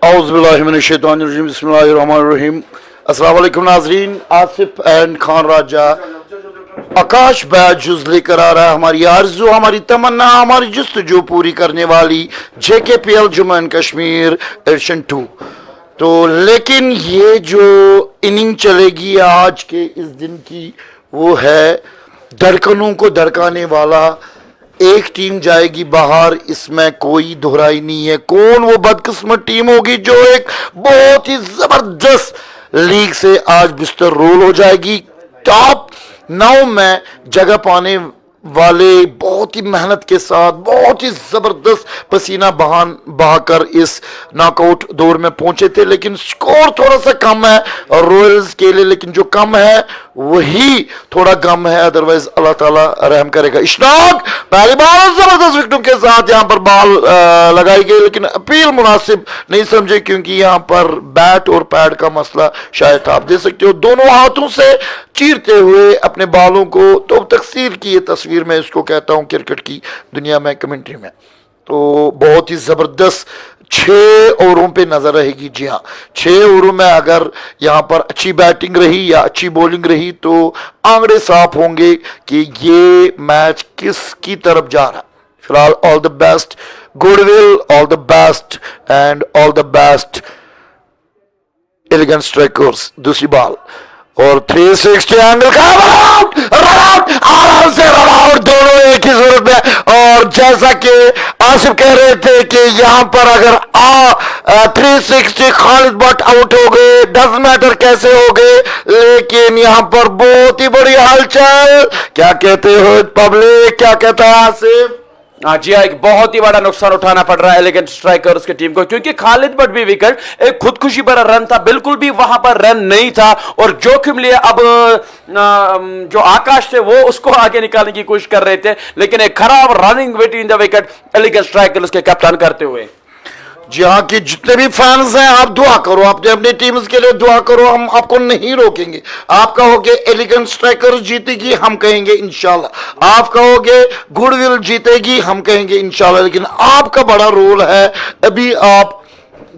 औज़ुबिल्लाहिमिनश्शैतानिर्रजीम बिस्मिल्लाहिर्रहमानिर्रहीम। अस्सलाम वालेकुम नाज़रीन, आसिफ एंड खान राजा आकाश बैच जुज लेकर आ रहा है हमारी आरज़ू, हमारी तमन्ना, हमारी जुस्तजू पूरी करने वाली JKPL Jammu and Kashmir edition 2। तो लेकिन ये जो इनिंग चलेगी आज के इस दिन की, वो है धड़कनों को धड़काने वाला। एक टीम जाएगी बाहर, इसमें कोई दोहराई नहीं है। कौन वो बदकिस्मत टीम होगी जो एक बहुत ही जबरदस्त लीग से आज बिस्तर रोल हो जाएगी। टॉप 9 में जगह पाने वाले बहुत ही मेहनत के साथ, बहुत ही जबरदस्त पसीना बहाकर इस नॉकआउट दौर में पहुंचे थे, लेकिन स्कोर थोड़ा सा कम है रॉयल्स के लिए। लेकिन जो कम है वही थोड़ा कम है, अदरवाइज अल्लाह ताला रहम करेगा। इशनाक पहली बार जबरदस्त विकेटों के साथ यहां पर बॉल लगाई गई, लेकिन अपील मुनासिब नहीं समझे, क्योंकि यहां पर बैट और पैड का मसला शायद आप दे सकते हो। दोनों हाथों से चीरते हुए अपने बालों को, तो तकसीर की ये तस्वीर मैं इसको कहता हूं क्रिकेट की दुनिया में, कमेंट्री में। तो बहुत ही जबरदस्त 6 ओवरों पे नजर रहेगी। जी हाँ, 6 ओवरों में अगर यहाँ पर अच्छी बैटिंग रही या अच्छी बॉलिंग रही तो आंकड़े साफ होंगे कि ये मैच किसकी तरफ जा रहा। फिलहाल all the best, goodwill, all the best and all the best elegant strikers. दूसरी बॉल और 360 एंगल का रन आउट, आराम से रन आउट, दोनों एक ही सूरत में। और जैसा कि आसिफ कह रहे थे कि यहां पर अगर 360 खालिद भट्ट आउट हो गए, डजंट मैटर कैसे हो गए, लेकिन यहां पर बहुत ही बड़ी हलचल। क्या कहते हो पब्लिक, क्या कहता है आसिफ? जी हाँ, एक बहुत ही बड़ा नुकसान उठाना पड़ रहा है एलिगेंट स्ट्राइकर्स की टीम को, क्योंकि खालिद भट्ट भी विकेट एक खुदकुशी भरा रन था, बिल्कुल भी वहां पर रन नहीं था और जोखिम लिए अब जो आकाश थे वो उसको आगे निकालने की कोशिश कर रहे थे, लेकिन एक खराब running between the wicket elegant strikers के कप्तान करते हुए। जी हाँ, कि जितने भी फैंस हैं आप दुआ करो, अपने अपने टीम्स के लिए दुआ करो, हम आपको नहीं रोकेंगे। आप कहोगे एलिगेंट स्ट्राइकर जीतेगी, हम कहेंगे इंशाल्लाह। आप कहोगे गुडविल जीतेगी, हम कहेंगे इंशाल्लाह। लेकिन आपका बड़ा रोल है, अभी आप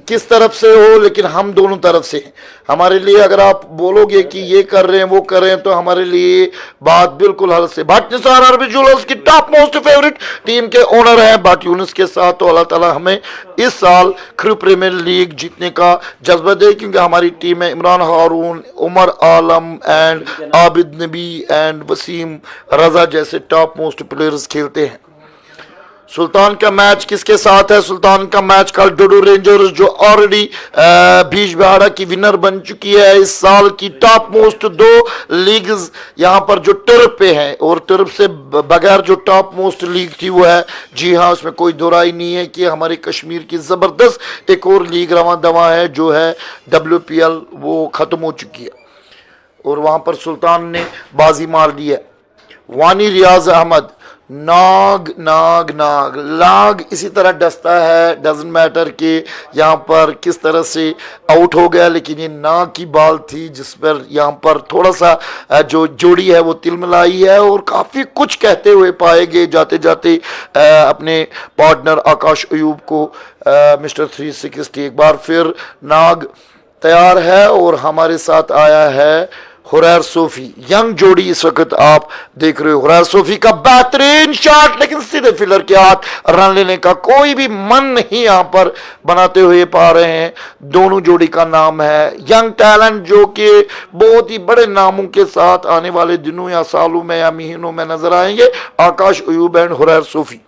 किस तरफ से हो, लेकिन हम दोनों तरफ से हैं। हमारे लिए अगर आप बोलोगे कि ये कर रहे हैं वो कर रहे हैं, तो हमारे लिए बात बिल्कुल हल से। भट्ट निसार अरबी ज्वेलर्स की टॉप मोस्ट फेवरेट टीम के ओनर हैं भट्ट यूनुस के साथ। तो अल्लाह ताला हमें इस साल खिर प्रीमियर लीग जीतने का जज्बा दे, क्योंकि हमारी टीम में इमरान हारून, उमर आलम and Abid Nabi and Wasim रजा जैसे टॉप मोस्ट प्लेयर्स खेलते हैं। सुल्तान का मैच किसके साथ है? सुल्तान का मैच कल डोडो रेंजर्स, जो ऑलरेडी बीच बिहाड़ा की विनर बन चुकी है इस साल की टॉप मोस्ट 2 लीग्स यहां पर जो टर्फ पे है, और टर्फ से बगैर जो टॉप मोस्ट लीग थी वो है, जी हाँ, उसमें कोई दोराई नहीं है कि हमारे कश्मीर की जबरदस्त एक और लीग रवां दवा है जो है WPL, वो खत्म हो चुकी है और वहां पर सुल्तान ने बाजी मार दी है। वानी रियाज अहमद नाग नाग नाग लाग इसी तरह डसता है, डजंट मैटर कि यहाँ पर किस तरह से आउट हो गया, लेकिन ये नाग की बॉल थी जिस पर यहाँ पर थोड़ा सा जो जोड़ी है वो तिलमिलाई है और काफ़ी कुछ कहते हुए पाए गए जाते जाते अपने पार्टनर आकाश अयूब को। मिस्टर 360 एक बार फिर नाग तैयार है और हमारे साथ आया है हुरैर सोफी, यंग जोड़ी इस वक्त आप देख रहे हो। हुरैर सोफी का बेहतरीन शॉट, लेकिन सीधे फिलर के हाथ रन लेने का कोई भी मन नहीं यहां पर बनाते हुए पा रहे हैं। दोनों जोड़ी का नाम है यंग टैलेंट, जो कि बहुत ही बड़े नामों के साथ आने वाले दिनों या सालों में या महीनों में नजर आएंगे। आकाश अयूब एंड हुरैर सोफी।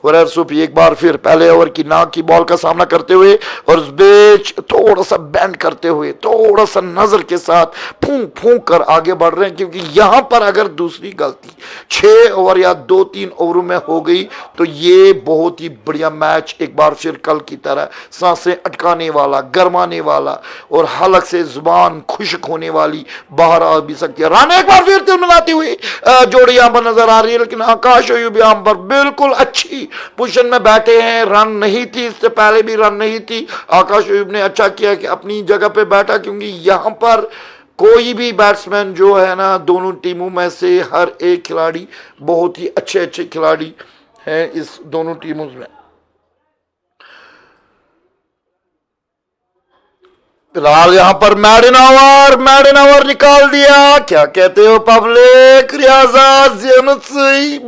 हुरैर सोफी एक बार फिर पहले ओवर की नाक की बॉल का सामना करते हुए और उस बीच थोड़ा सा बैंड करते हुए, थोड़ा सा नजर के साथ फूंक फूंक कर आगे बढ़ रहे हैं, क्योंकि यहां पर अगर दूसरी गलती 6 ओवर या 2-3 ओवरों में हो गई तो ये बहुत ही बढ़िया मैच एक बार फिर कल की तरह सांसें अटकाने वाला, गरमाने वाला और हलक से जुबान खुश्क होने वाली बाहर आ भी सकती है। रन एक बार फिर तिलमिलाती हुई जोड़ी यहां पर नजर आ रही है, लेकिन आकाश अयूब यहां पर बिल्कुल अच्छी पोजीशन में बैठे हैं। रन नहीं थी, इससे पहले भी रन नहीं थी। आकाश अयूब ने अच्छा किया कि अपनी जगह पे बैठा, क्योंकि यहां पर कोई भी बैट्समैन जो है ना, दोनों टीमों में से हर एक खिलाड़ी बहुत ही अच्छे अच्छे खिलाड़ी हैं इस दोनों टीमों में। फिलहाल यहाँ पर मैडिनावर निकाल दिया। क्या कहते हो पब्लिक? रियाजा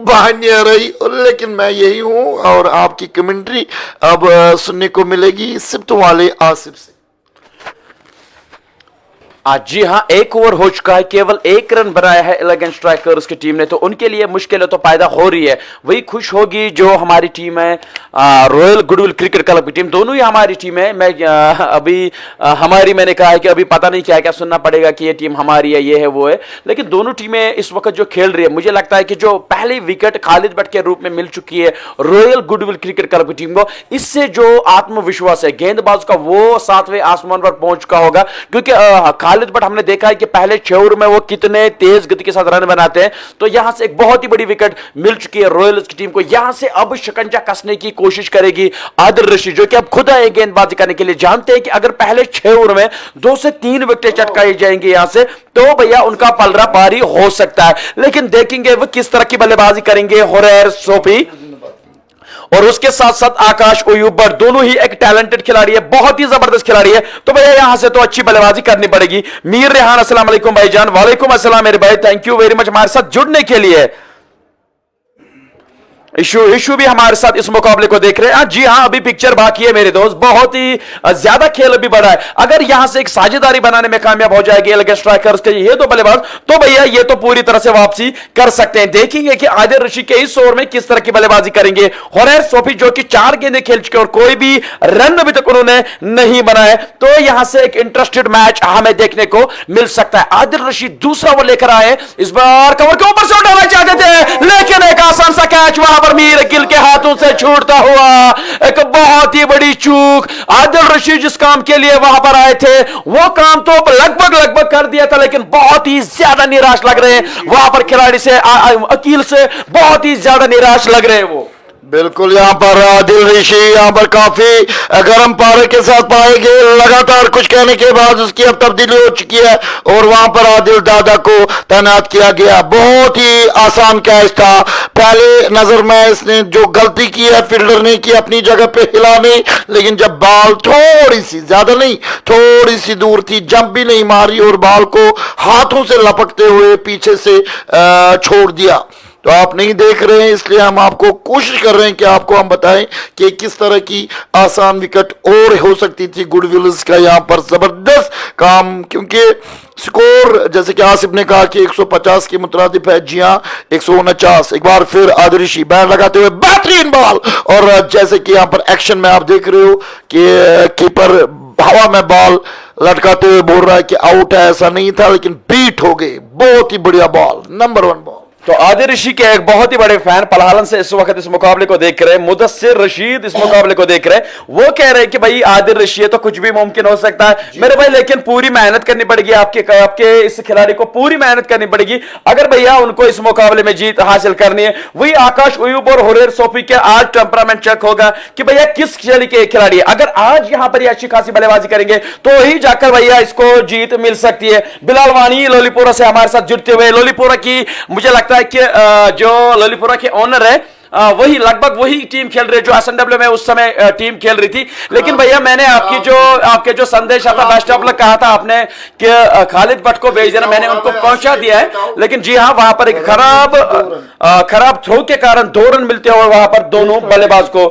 बहानिया रही, लेकिन मैं यही हूं और आपकी कमेंट्री अब सुनने को मिलेगी सिफ्त वाले आसिफ से। जी हाँ, एक ओवर हो चुका है, केवल 1 रन बनाया है एलिगेंट स्ट्राइकर्स की टीम ने, तो उनके लिए मुश्किलें तो पैदा हो रही है। वही खुश होगी जो हमारी टीम है रॉयल गुडविल क्रिकेट क्लब की टीम, दोनों ही हमारी टीम है। मैं अभी हमारी मैंने कहा है कि अभी पता नहीं क्या क्या सुनना पड़ेगा कि ये टीम हमारी है, ये है वो है, लेकिन दोनों टीमें इस वक्त जो खेल रही है, मुझे लगता है कि जो पहली विकेट खालिद भट्ट के रूप में मिल चुकी है रॉयल गुडविल क्रिकेट क्लब की टीम को, इससे जो आत्मविश्वास है गेंदबाज का वो 7वें आसमान पर पहुंच चुका होगा। क्योंकि खालिद भट्ट हमने देखा है कि पहले 6 ओवर में वो कितने तेज गति के साथ रन बनाते हैं, तो यहां से एक बहुत ही बड़ी विकेट मिल चुकी है रॉयल्स की टीम को। यहां से अब शिकंजा कसने की कोशिश करेगी आदिल रशीद, जो कि अब खुद आए गेंदबाजी करने के लिए। जानते हैं कि अगर पहले 6 ओवर में 2 से 3 विकेटें चटकाई जाएंगी यहां से, तो भैया उनका पलड़ा पारी हो सकता है। लेकिन देखेंगे वो किस तरह की बल्लेबाजी करेंगे हुरैर सोफी और उसके साथ साथ आकाश अयूब भट्ट, दोनों ही एक टैलेंटेड खिलाड़ी है, बहुत ही जबरदस्त खिलाड़ी है। तो भैया यहां से तो अच्छी बल्लेबाजी करनी पड़ेगी। मीर रेहान अस्सलाम वालेकुम भाईजान। वालेकुम अस्सलाम मेरे भाई, थैंक यू वेरी मच हमारे साथ जुड़ने के लिए। इशू भी हमारे साथ इस मुकाबले को देख रहे हैं। जी हाँ, अभी पिक्चर बाकी है मेरे दोस्त, बहुत ही ज्यादा खेल अभी बढ़ा है। अगर यहां से एक साझेदारी बनाने में कामयाब हो जाएगी एलिगेंट स्ट्राइकर्स के ये दो बल्लेबाज, तो भैया ये तो पूरी तरह से वापसी कर सकते हैं। देखेंगे कि आदिल रशीद के इस ओवर में किस तरह की बल्लेबाजी करेंगे। हुरैर सोफी जो कि 4 गेंदें खेल चुके और कोई भी रन अभी तक उन्होंने नहीं बनाया, तो यहां से एक इंटरेस्टेड मैच हमें देखने को मिल सकता है। आदिल रशीद दूसरा ओवर लेकर आए, इस बार कवर के ऊपर से उठाना चाहते थे, लेकिन एक आसान सा कैच वहां पर मीर गिल के हाथों से छूटता हुआ, एक बहुत ही बड़ी चूक। आदिल रशीद जिस काम के लिए वहां पर आए थे वो काम तो लगभग कर दिया था, लेकिन बहुत ही ज्यादा निराश लग रहे हैं वहां पर खिलाड़ी से, अकील से बहुत ही ज्यादा निराश लग रहे हैं वो। बिल्कुल यहाँ पर आदिल रशीद यहाँ पर काफी गर्म पारे के साथ पाए गए। लगातार कुछ कहने के बाद उसकी अब तब्दीली हो चुकी है और वहां पर आदिल दादा को तैनात किया गया। बहुत ही आसान कैच था। पहले नजर में इसने जो गलती की है फील्डर ने की अपनी जगह पे हिला नहीं, लेकिन जब बॉल थोड़ी सी, ज्यादा नहीं, थोड़ी सी दूर थी, जंप भी नहीं मारी और बॉल को हाथों से लपकते हुए पीछे से छोड़ दिया। तो आप नहीं देख रहे हैं, इसलिए हम आपको कोशिश कर रहे हैं कि आपको हम बताएं कि किस तरह की आसान विकेट और हो सकती थी गुडविल्स का यहाँ पर जबरदस्त काम। क्योंकि स्कोर जैसे कि आसिफ ने कहा कि 150 के मुतरादिफ है, जी हाँ 149। एक बार फिर आदिल रशीद बैट लगाते हुए बेहतरीन बॉल, और जैसे कि यहाँ पर एक्शन में आप देख रहे हो कि कीपर हवा में बॉल लटकाते हुए बोल रहा है कि आउट है, ऐसा नहीं था, लेकिन बीट हो गई। बहुत ही बढ़िया बॉल, नंबर 1 बॉल। तो आदिल रशीद के एक बहुत ही बड़े फैन पलहालन से इस वक्त इस मुकाबले को देख रहे हैं, मुदस्सिर रशीद इस मुकाबले को देख रहे हैं, वो कह रहे हैं कि भाई आदिल रशीद तो कुछ भी मुमकिन हो सकता है मेरे भाई, लेकिन पूरी मेहनत करनी पड़ेगी। आपके इस खिलाड़ी को पूरी मेहनत करनी पड़ेगी अगर भैया उनको इस मुकाबले में जीत हासिल करनी है। वही आकाश अयूब और हुरैर सोफी के आज टेम्परामेंट चेक होगा कि भैया किस शैली के खिलाड़ी है। अगर आज यहां पर अच्छी खासी बल्लेबाजी करेंगे तो ही जाकर भैया इसको जीत मिल सकती है। बिलाल वानी लोलीपुरा से हमारे साथ जुड़ते हुए, लोलीपुरा की मुझे लगता है कि जो लोलीपुरा के ओनर है वही लगभग वही टीम खेल रहे जो एसएनडब्ल्यू में उस समय टीम खेल रही थी। लेकिन भैया मैंने आपके जो संदेश आता बेस्ट ऑफ लक कहा था आपने कि खालिद भट्ट को भेज देना, मैंने उनको पहुंचा दिया है। लेकिन जी हाँ, वहां पर एक खराब थ्रो के कारण 2 रन मिलते हुए वहां पर दोनों बल्लेबाज को।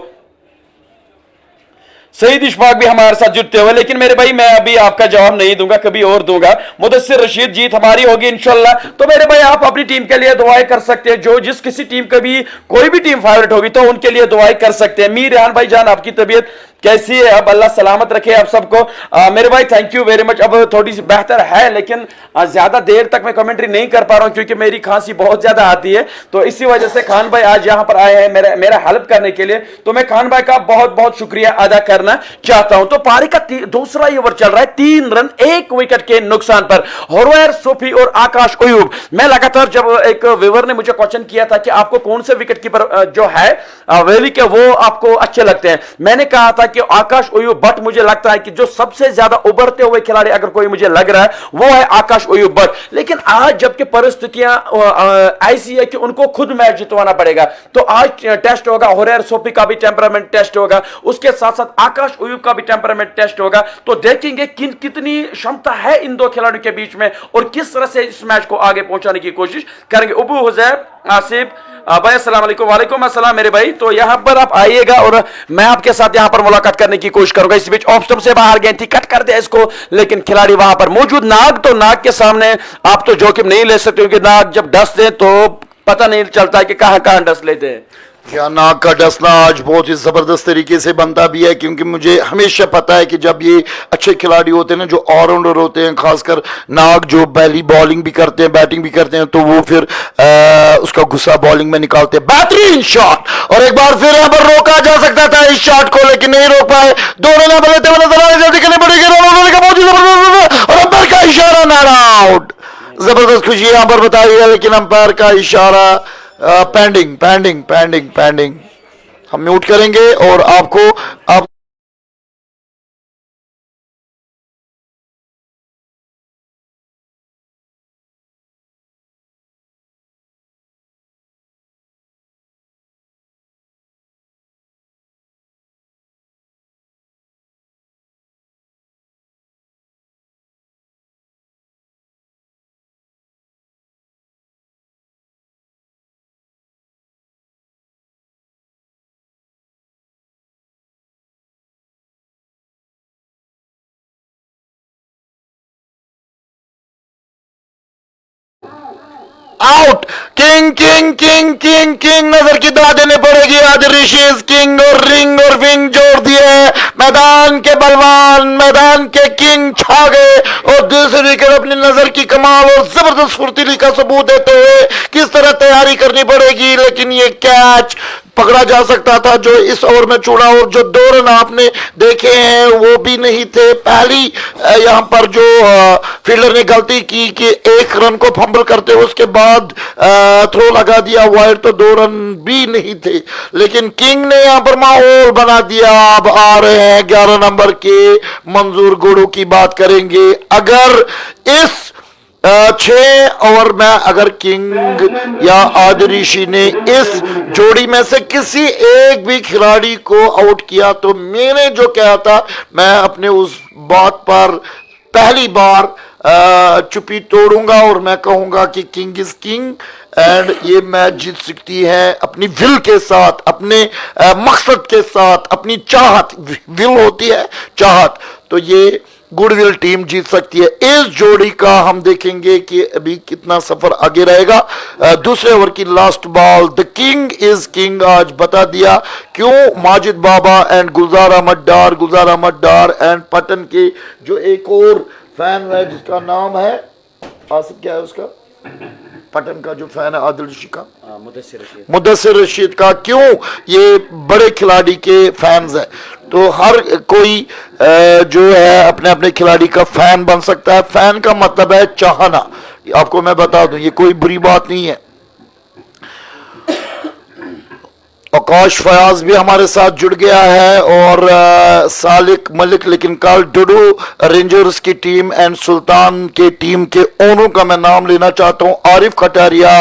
सईद इशफाक भी हमारे साथ जुड़ते हुए, लेकिन मेरे भाई मैं अभी आपका जवाब नहीं दूंगा, कभी और दूंगा। मुदस्सिर रशीद जीत हमारी होगी इंशाल्लाह। तो मेरे भाई आप अपनी टीम के लिए दुआएं कर सकते हैं, जो जिस किसी टीम का भी कोई भी टीम फेवरेट होगी तो उनके लिए दुआएं कर सकते हैं। मीर रेहान भाई जान, आपकी तबीयत कैसी है? अब अल्लाह सलामत रखे आप सबको। मेरे भाई थैंक यू वेरी मच। अब थोड़ी सी बेहतर है, लेकिन ज्यादा देर तक मैं कमेंट्री नहीं कर पा रहा हूं क्योंकि मेरी खांसी बहुत ज्यादा आती है, तो इसी वजह से खान भाई आज यहां पर आए हैं मेरा हेल्प करने के लिए, तो मैं खान भाई का बहुत बहुत शुक्रिया अदा करना चाहता हूं। तो पारी का दूसरा ओवर चल रहा है, 3 रन 1 विकेट के नुकसान पर हुरैर सोफी और आकाश अयूब। मैं लगातार जब एक व्यूअर ने मुझे क्वेश्चन किया था कि आपको कौन से विकेट कीपर जो है वैली के वो आपको अच्छे लगते हैं, मैंने कहा था कि आकाश अयूब भट्ट, मुझे लगता है कि जो सबसे ज्यादा उभरते हुए खिलाड़ी अगर कोई मुझे लग रहा है वो है आकाश अयूब भट्ट। लेकिन आज जबकि परिस्थितियां ऐसी है कि उनको खुद मैच जितवाना पड़ेगा, तो आज टेस्ट होगा, हुरैर सोफी का भी टेम्परामेंट टेस्ट होगा, उसके साथ साथ आकाश अयूब का भी टेम्परामेंट टेस्ट होगा। तो देखेंगे कितनी क्षमता है इन दो खिलाड़ियों के बीच में और किस तरह से इस मैच को आगे पहुंचाने की कोशिश करेंगे। अबू हुजैर, आसिफ भाई, अस्सलाम वालेकुम। वालेकुम अस्सलाम मेरे भाई। तो यहां पर आप आइएगा और मैं आपके साथ यहां पर मुलाकात करने की कोशिश करूंगा। इस बीच ऑफ स्टंप से बाहर गई थी, कट कर दिया इसको, लेकिन खिलाड़ी वहां पर मौजूद। नाग, तो नाग के सामने आप तो जोखिम नहीं ले सकते क्योंकि नाग जब डस दे तो पता नहीं चलता कि कहां कहां डस लेते हैं। क्या नाग का डसना आज बहुत ही जबरदस्त तरीके से बनता भी है, क्योंकि मुझे हमेशा पता है कि जब ये अच्छे खिलाड़ी होते हैं ना, जो ऑलराउंडर होते हैं, खासकर नाग जो पहली बॉलिंग भी करते हैं, बैटिंग भी करते हैं, तो वो फिर उसका गुस्सा बॉलिंग में निकालते हैं। बेहतरीन शॉट, और एक बार फिर यहां पर रोका जा सकता था इस शॉट को, लेकिन नहीं रोक पाए। दोनों ने बल्ले जल्दी करनी पड़ेगी, और अंपायर का इशारा, नॉट आउट। जबरदस्त खुशी यहां पर बताई है, लेकिन अंपायर का इशारा पेंडिंग पेंडिंग पेंडिंग पेंडिंग। हम म्यूट करेंगे और आपको आप out. King king king king king नजर की दवा देनी पड़ेगी आज। ऋषिज किंग और रिंग और विंग जोड़ दिए। मैदान के बलवान, मैदान के किंग छा गए और दूसरी विकेट अपनी नजर की कमाल और जबरदस्त फुर्तीली का सबूत देते हुए किस तरह तैयारी करनी पड़ेगी। लेकिन ये कैच पकड़ा जा सकता था जो इस ओवर में छूड़ा, और जो 2 रन आपने देखे हैं वो भी नहीं थे। पहली यहां पर जो फील्डर ने गलती की कि 1 रन को फंबल करते हुए उसके बाद थ्रो लगा दिया वाइड, तो 2 रन भी नहीं थे। लेकिन किंग ने यहां पर माहौल बना दिया। अब आ रहे हैं 11 नंबर के मंजूर गुड़ू की बात करेंगे। अगर इस 6 ओवर में अगर किंग या आदिऋषि ने इस जोड़ी में से किसी एक भी खिलाड़ी को आउट किया, तो मैंने जो कहा था, मैं अपने उस बात पर पहली बार चुप्पी तोड़ूंगा और मैं कहूंगा कि किंग इज किंग एंड ये मैच जीत सकती है अपनी विल के साथ, अपने मकसद के साथ, अपनी चाहत। विल होती है चाहत, तो ये गुडविल टीम जीत सकती है। इस जोड़ी का हम देखेंगे कि अभी कितना सफर आगे रहेगा। दूसरे ओवर की last ball, the king is king आज बता दिया क्यों। माजिद बाबा एंड गुलजार अहमद डार एंड पटन के जो एक और फैन है जिसका नाम है आसिफ, क्या है उसका, पटन का जो फैन है आदिल ऋषि का, मुदस्सिर रशीद का, क्यों ये बड़े खिलाड़ी के फैंस हैं। तो हर कोई जो है अपने अपने खिलाड़ी का फैन बन सकता है। फैन का मतलब है चाहना। आपको मैं बता दूं, ये कोई बुरी बात नहीं है। आकाश फयाज भी हमारे साथ जुड़ गया है और सालिक मलिक। लेकिन कल डुडू रेंजर्स की टीम एंड सुल्तान के टीम के ओनरों का मैं नाम लेना चाहता हूं, Arif Khataria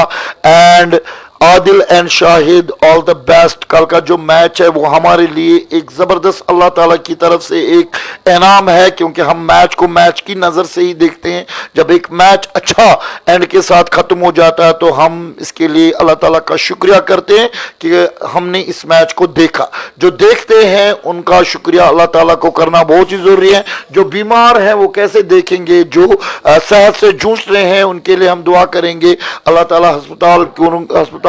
and Adil and Shahid, all the best. कल का जो मैच है वो हमारे लिए एक जबरदस्त अल्लाह ताला की तरफ से एक इनाम है, क्योंकि हम मैच को मैच की नजर से ही देखते हैं। जब एक मैच अच्छा एंड के साथ खत्म हो जाता है तो हम इसके लिए अल्लाह ताला का शुक्रिया करते हैं कि हमने इस मैच को देखा। जो देखते हैं उनका शुक्रिया अल्लाह ताला को करना बहुत ही जरूरी है। जो बीमार हैं वो कैसे देखेंगे, जो सेहत से जूझ रहे हैं उनके लिए हम दुआ करेंगे। अल्लाह ताला अस्पताल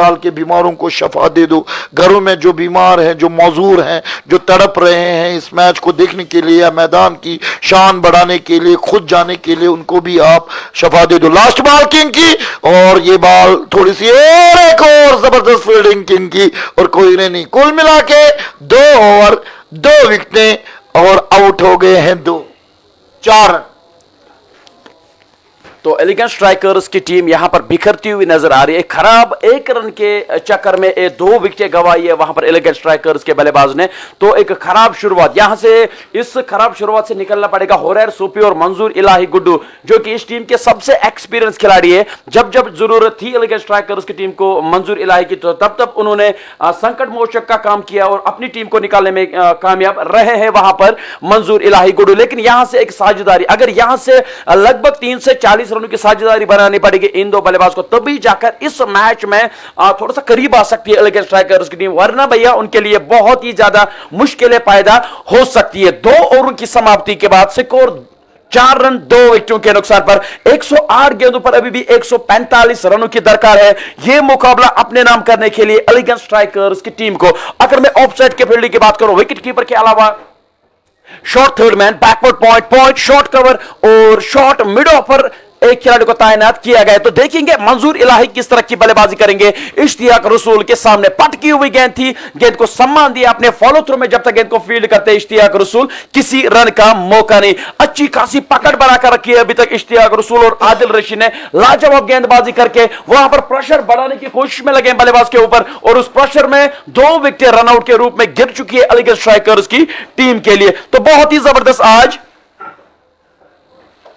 के बीमारों को शफा दे दो। घरों में जो बीमार हैं, जो मौजूर हैं, जो तड़प रहे हैं इस मैच को देखने के लिए या मैदान की शान बढ़ाने के लिए, खुद जाने के लिए, उनको भी आप शफा दे दो। लास्ट बॉल किंग की, और ये बॉल थोड़ी सी और एक और जबरदस्त फील्डिंग किंग की, और कोई नहीं। कुल मिला के 2 ओवर 2 विकेटें और आउट हो गए हैं 4 रन। तो एलिगेंस स्ट्राइकर्स की टीम यहां पर बिखरती हुई नजर आ रही है। खराब एक रन के चक्कर में 2 विकेट गंवाई है वहां पर एलिगेंस स्ट्राइकर्स के बल्लेबाज ने। तो एक खराब शुरुआत, यहां से इस खराब शुरुआत से निकलना पड़ेगा होरैर सूफी और मंजूर इलाही गुड्डू, जो कि इस टीम के सबसे एक्सपीरियंस खिलाड़ी है। जब जब जरूरत थी एलिगेंस स्ट्राइकर्स की टीम को मंजूर इलाही की, तो तब तब उन्होंने संकट मोचक का काम किया और अपनी टीम को निकालने में कामयाब रहे हैं वहां पर मंजूर इलाही गुड्डू। लेकिन यहां से एक साझेदारी, अगर यहां से लगभग 3 से 40 रनों की साझेदारी बनानी पड़ेगी इन दो बल्लेबाज को, तभी जाकर इस मैच में थोड़ा सा करीब आ सकती है एलिगेंस स्ट्राइकर्स की टीम, वरना भैया उनके लिए बहुत ही ज्यादा मुश्किलें पैदा हो सकती है। 2 ओवर की समाप्ति के बाद स्कोर 4 रन 2 विकेटों के नुकसान पर 108 गेंदों पर अभी भी 145 रनों की दरकार है यह मुकाबला अपने नाम करने के लिए एलिगेंस स्ट्राइकर्स की टीम को। अगर मैं ऑफसाइड के फील्डिंग की बात करूं, विकेट कीपर के अलावा short third man, backward point, point short cover और शॉर्ट मिड ऑफर एक खिलाड़ी को तैनात किया गया। तो देखेंगे मंजूर इलाही किस तरह की बल्लेबाजी करेंगे इश्तियाक रसूल के सामने। पटकी हुई गेंद थी, गेंद को सम्मान दिया अपने फॉलो थ्रू में, जब तक गेंद को फील्ड करते इश्तियाक रसूल किसी रन का मौका नहीं। अच्छी खासी पकड़ बनाकर रखी है अभी तक इश्तियाक रसूल और आदिल रशीद ने लाजवाब गेंदबाजी करके वहां पर प्रेशर बढ़ाने की कोशिश में लगे बल्लेबाज के ऊपर, और उस प्रेशर में 2 विकेट रनआउट के रूप में गिर चुकी है एलिगेंस स्ट्राइकर्स की टीम के लिए। तो बहुत ही जबरदस्त आज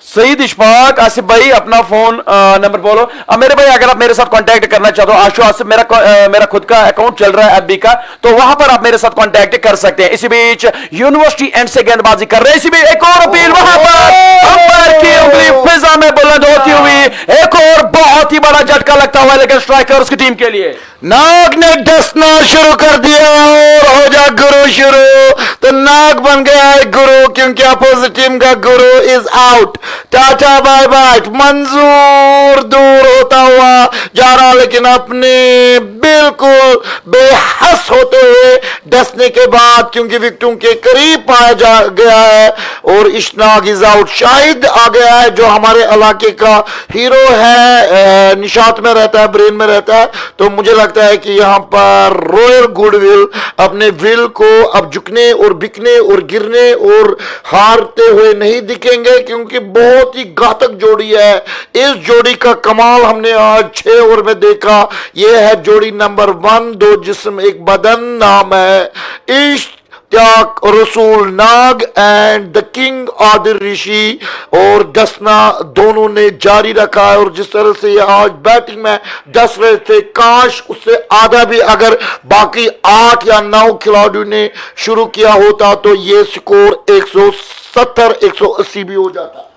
सईद इशफाक, आसिफ भाई अपना फोन नंबर बोलो। मेरे भाई अगर आप मेरे साथ कांटेक्ट करना चाहते हो, आशु आसिफ मेरा खुद का अकाउंट चल रहा है एफबी का, तो वहां पर आप मेरे साथ कांटेक्ट कर सकते हैं। इसी बीच यूनिवर्सिटी एंड से गेंदबाजी कर रहे हैं, इसी बीच एक और अपील वहां पर अंपायर की उंगली फिजा में बुलंद होती हुई एक और बहुत ही बड़ा झटका लगता हुआ लेकिन स्ट्राइकर्स की टीम के लिए। नाग ने डसना शुरू कर दिया और हो जा गुरु शुरू, तो नाग बन गया है गुरु, क्योंकि अपोजिट टीम का Guru is out. Tata bye bye. मंजूर दूर होता हुआ जा रहा, लेकिन अपने बिल्कुल बेहस होते हुए डसने के बाद, क्योंकि विकेटों के करीब पाया जा गया है और इशनाग इज आउट। शाहिद आ गया है जो हमारे इलाके का हीरो है, निशात में रहता है, ब्रेन में रहता है। तो मुझे लगता है कि यहां पर रॉयल गुडविल अपने विल को अब झुकने और बिकने और गिरने और हारते हुए नहीं दिखेंगे, क्योंकि बहुत ही घातक जोड़ी है। इस जोड़ी का कमाल हमने आज 6 ओवर में देखा। यह है जोड़ी नंबर 1, 2 जिस्म एक बदन, नाम है इश्तियाक रसूल नाग एंड द किंग आदिल ऋषि, और डसना दोनों ने जारी रखा है। और जिस तरह से ये आज बैटिंग में डस रहे थे, काश उससे आधा भी अगर बाकी 8 या 9 खिलाड़ियों ने शुरू किया होता तो ये स्कोर 170 180 भी हो जाता।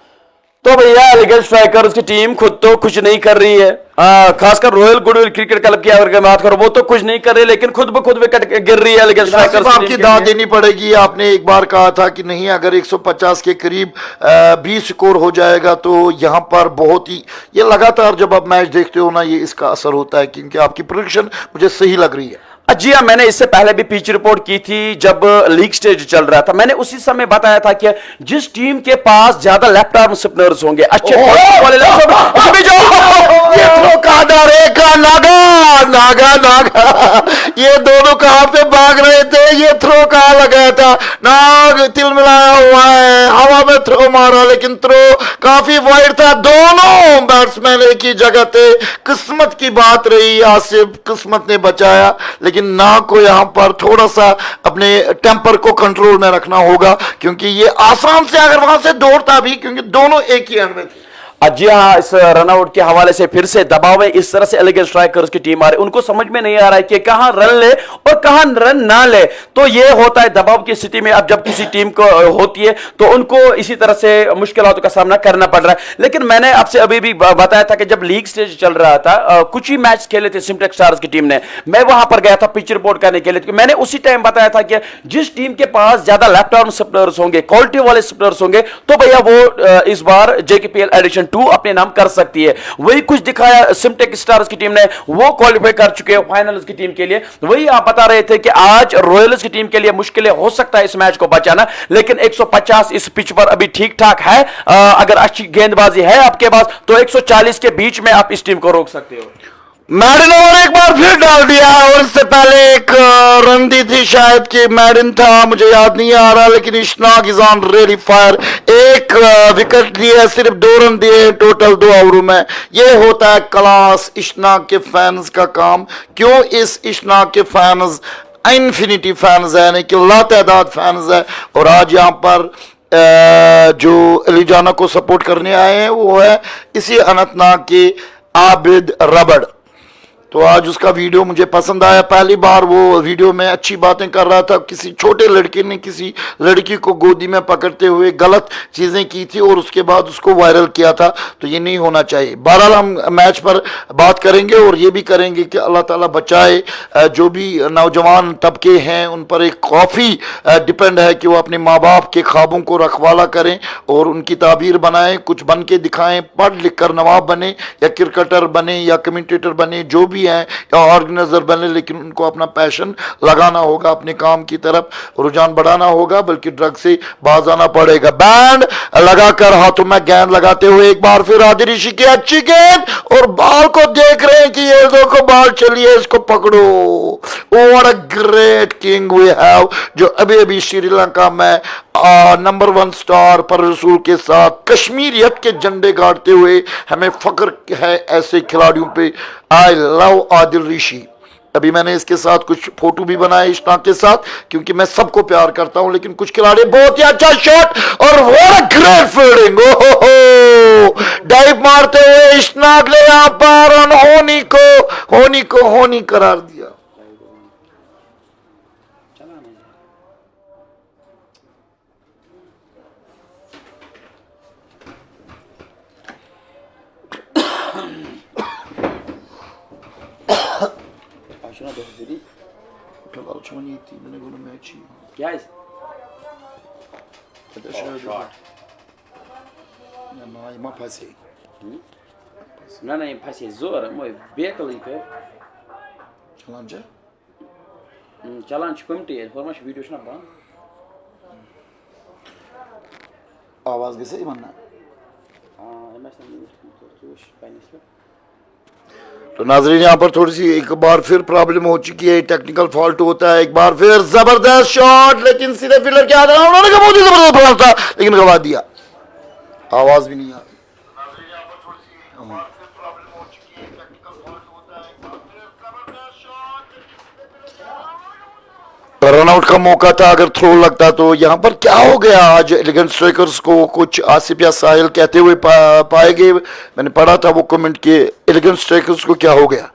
तो भैया एलिगेंस स्ट्राइकर्स की टीम खुद तो कुछ नहीं कर रही है, खासकर रॉयल गुडविल क्रिकेट क्लब की अगर बात करो वो तो कुछ नहीं कर रही, लेकिन खुद ब खुद विकेट गिर रही है एलिगेंस स्ट्राइकर्स की आपकी दाद देनी पड़ेगी। आपने एक बार कहा था कि नहीं, अगर 150 के करीब 20 स्कोर हो जाएगा तो यहां पर बहुत ही, ये लगातार जब आप मैच देखते हो ना, ये इसका असर होता है, क्योंकि आपकी प्रेडिक्शन मुझे सही लग रही है। जी हाँ, मैंने इससे पहले भी पिच रिपोर्ट की थी जब लीग स्टेज चल रहा था। मैंने उसी समय बताया था कि जिस टीम के पास ज्यादा लेफ्ट आर्म स्पिनर्स होंगे, अच्छे वाले नागा ये दोनों कहां पे भाग रहे थे, ये थ्रो कहां लगाया था, नाग तिल मिलाया हुआ है, हवा में थ्रो मारा, लेकिन थ्रो काफी वाइड था। दोनों बैट्समैन एक ही जगह थे। किस्मत की बात रही, आसिफ किस्मत ने बचाया, लेकिन नाग को यहां पर थोड़ा सा अपने टेम्पर को कंट्रोल में रखना होगा, क्योंकि ये आसान से अगर वहां से दौड़ता भी, क्योंकि दोनों एक ही एंड में थे। जी हाँ, इस रनआउट के हवाले से फिर से दबाव है। इस तरह से एलिगेंस स्ट्राइकर्स की टीम आ रही है, उनको समझ में नहीं आ रहा है कि कहां रन ले और कहां रन ना ले। तो ये होता है दबाव की स्थिति में, अब जब किसी टीम को होती है तो उनको इसी तरह से मुश्किलों का सामना करना पड़ रहा है। लेकिन मैंने आपसे अभी भी बताया था कि जब लीग स्टेज चल रहा था, कुछ ही मैच खेले थे सिम्टेक स्टार्स की टीम ने, मैं वहां पर गया था पिच रिपोर्ट करने के लिए। मैंने उसी टाइम बताया था कि जिस टीम के पास ज्यादा लेफ्ट आर्म स्पिनर्स होंगे, क्वालिटी वाले स्पिनर्स होंगे, तो भैया वो इस बार जेकेपीएल एडिशन 2 अपने नाम कर सकती है। वही कुछ दिखाया सिम्टेक स्टार्स की टीम ने, वो क्वालिफाई कर चुके हैं फाइनल्स की टीम के लिए। वही आप बता रहे थे कि आज रॉयल्स की टीम के लिए मुश्किलें हो सकता है इस मैच को बचाना, लेकिन 150 इस पिच पर अभी ठीक ठाक है। अगर अच्छी गेंदबाजी है आपके पास तो 140 के बीच में आप इस टीम को रोक सकते हो। मैडिन ओवर एक बार फिर डाल दिया और इससे पहले एक रन दी थी, शायद कि मैडिन था, मुझे याद नहीं आ रहा, लेकिन इशनाक इज ऑन रियली फायर। एक विकेट लिए, सिर्फ 2 रन दिए टोटल 2 ओवरों में। ये होता है क्लास इशनाक के फैंस का काम। क्यों इस इशनाक के फैंस इन्फिनिटी फैंस है, यानी कि लातादाद फैंस है। और आज यहाँ पर जो एलिजाना को सपोर्ट करने आए हैं वो है इसी अनंतनाग के आबिद रबड़। तो आज उसका वीडियो मुझे पसंद आया। पहली बार वो वीडियो में अच्छी बातें कर रहा था। किसी छोटे लड़के ने किसी लड़की को गोदी में पकड़ते हुए गलत चीज़ें की थी और उसके बाद उसको वायरल किया था। तो ये नहीं होना चाहिए। बहरहाल हम मैच पर बात करेंगे और ये भी करेंगे कि अल्लाह ताला बचाए। जो भी नौजवान तबके हैं उन पर एक काफ़ी डिपेंड है कि वो अपने माँ बाप के ख्वाबों को रखवाला करें और उनकी ताबीर बनाएं, कुछ बन के दिखाएं, पढ़ लिख कर नवाब बने या क्रिकेटर बने या कमेंटेटर बने, जो भी हैं, या ऑर्गेनाइजर बने, लेकिन उनको अपना पैशन लगाना होगा, अपने काम की तरफ रुझान बढ़ाना होगा, बल्कि ड्रग से बाज आना पड़ेगा। बैंड लगाकर हाथों में गेंद लगाते हुए एक बार फिर आदिल ऋषि की अच्छी गेंद और बॉल को देख रहे हैं कि ये देखो बॉल चलिए, इसको पकड़ो। What a great king we have, जो अभी अभी श्रीलंका में नंबर 1 स्टार पर रसूल के साथ कश्मीरियत के झंडे गाड़ते हुए हमें फख्र है ऐसे खिलाड़ियों पे। आई लव आदिल ऋषि। अभी मैंने इसके साथ कुछ फोटो भी बनाए इशनाक के साथ, क्योंकि मैं सबको प्यार करता हूं, लेकिन कुछ खिलाड़ी बहुत ही अच्छा शॉट और व्हाट अ ग्रेट फील्डिंग। ओहो, डाइव मारते हुए इशनाक ने यहां पर होनी करार दिया। Şuna doğru dedi. Pela alçıma niyeti, bana göre maçı. Guys. Hadi şöyle. Ya naima pasi. Não, passei zora, mas beca ali, pé. Çalanca? Challenge committee, formas video şuna bana. आवाज कैसे बनना? तो नाजरीन यहाँ पर थोड़ी सी एक बार फिर प्रॉब्लम हो चुकी है, टेक्निकल फॉल्ट होता है। एक बार फिर जबरदस्त शॉट, लेकिन सीधे फील्डर के हाथ में, उन्होंने कहा बहुत ही जबरदस्त बॉल था, लेकिन गवा दिया। आवाज भी नहीं आ रही। रनआउट का मौका था, अगर थ्रो लगता तो। यहाँ पर क्या हो गया आज एलिगेंट स्ट्राइकर्स को, कुछ आसिफ या साहिल कहते हुए पाए गए। मैंने पढ़ा था वो कमेंट के, एलिगेंट स्ट्राइकर्स को क्या हो गया।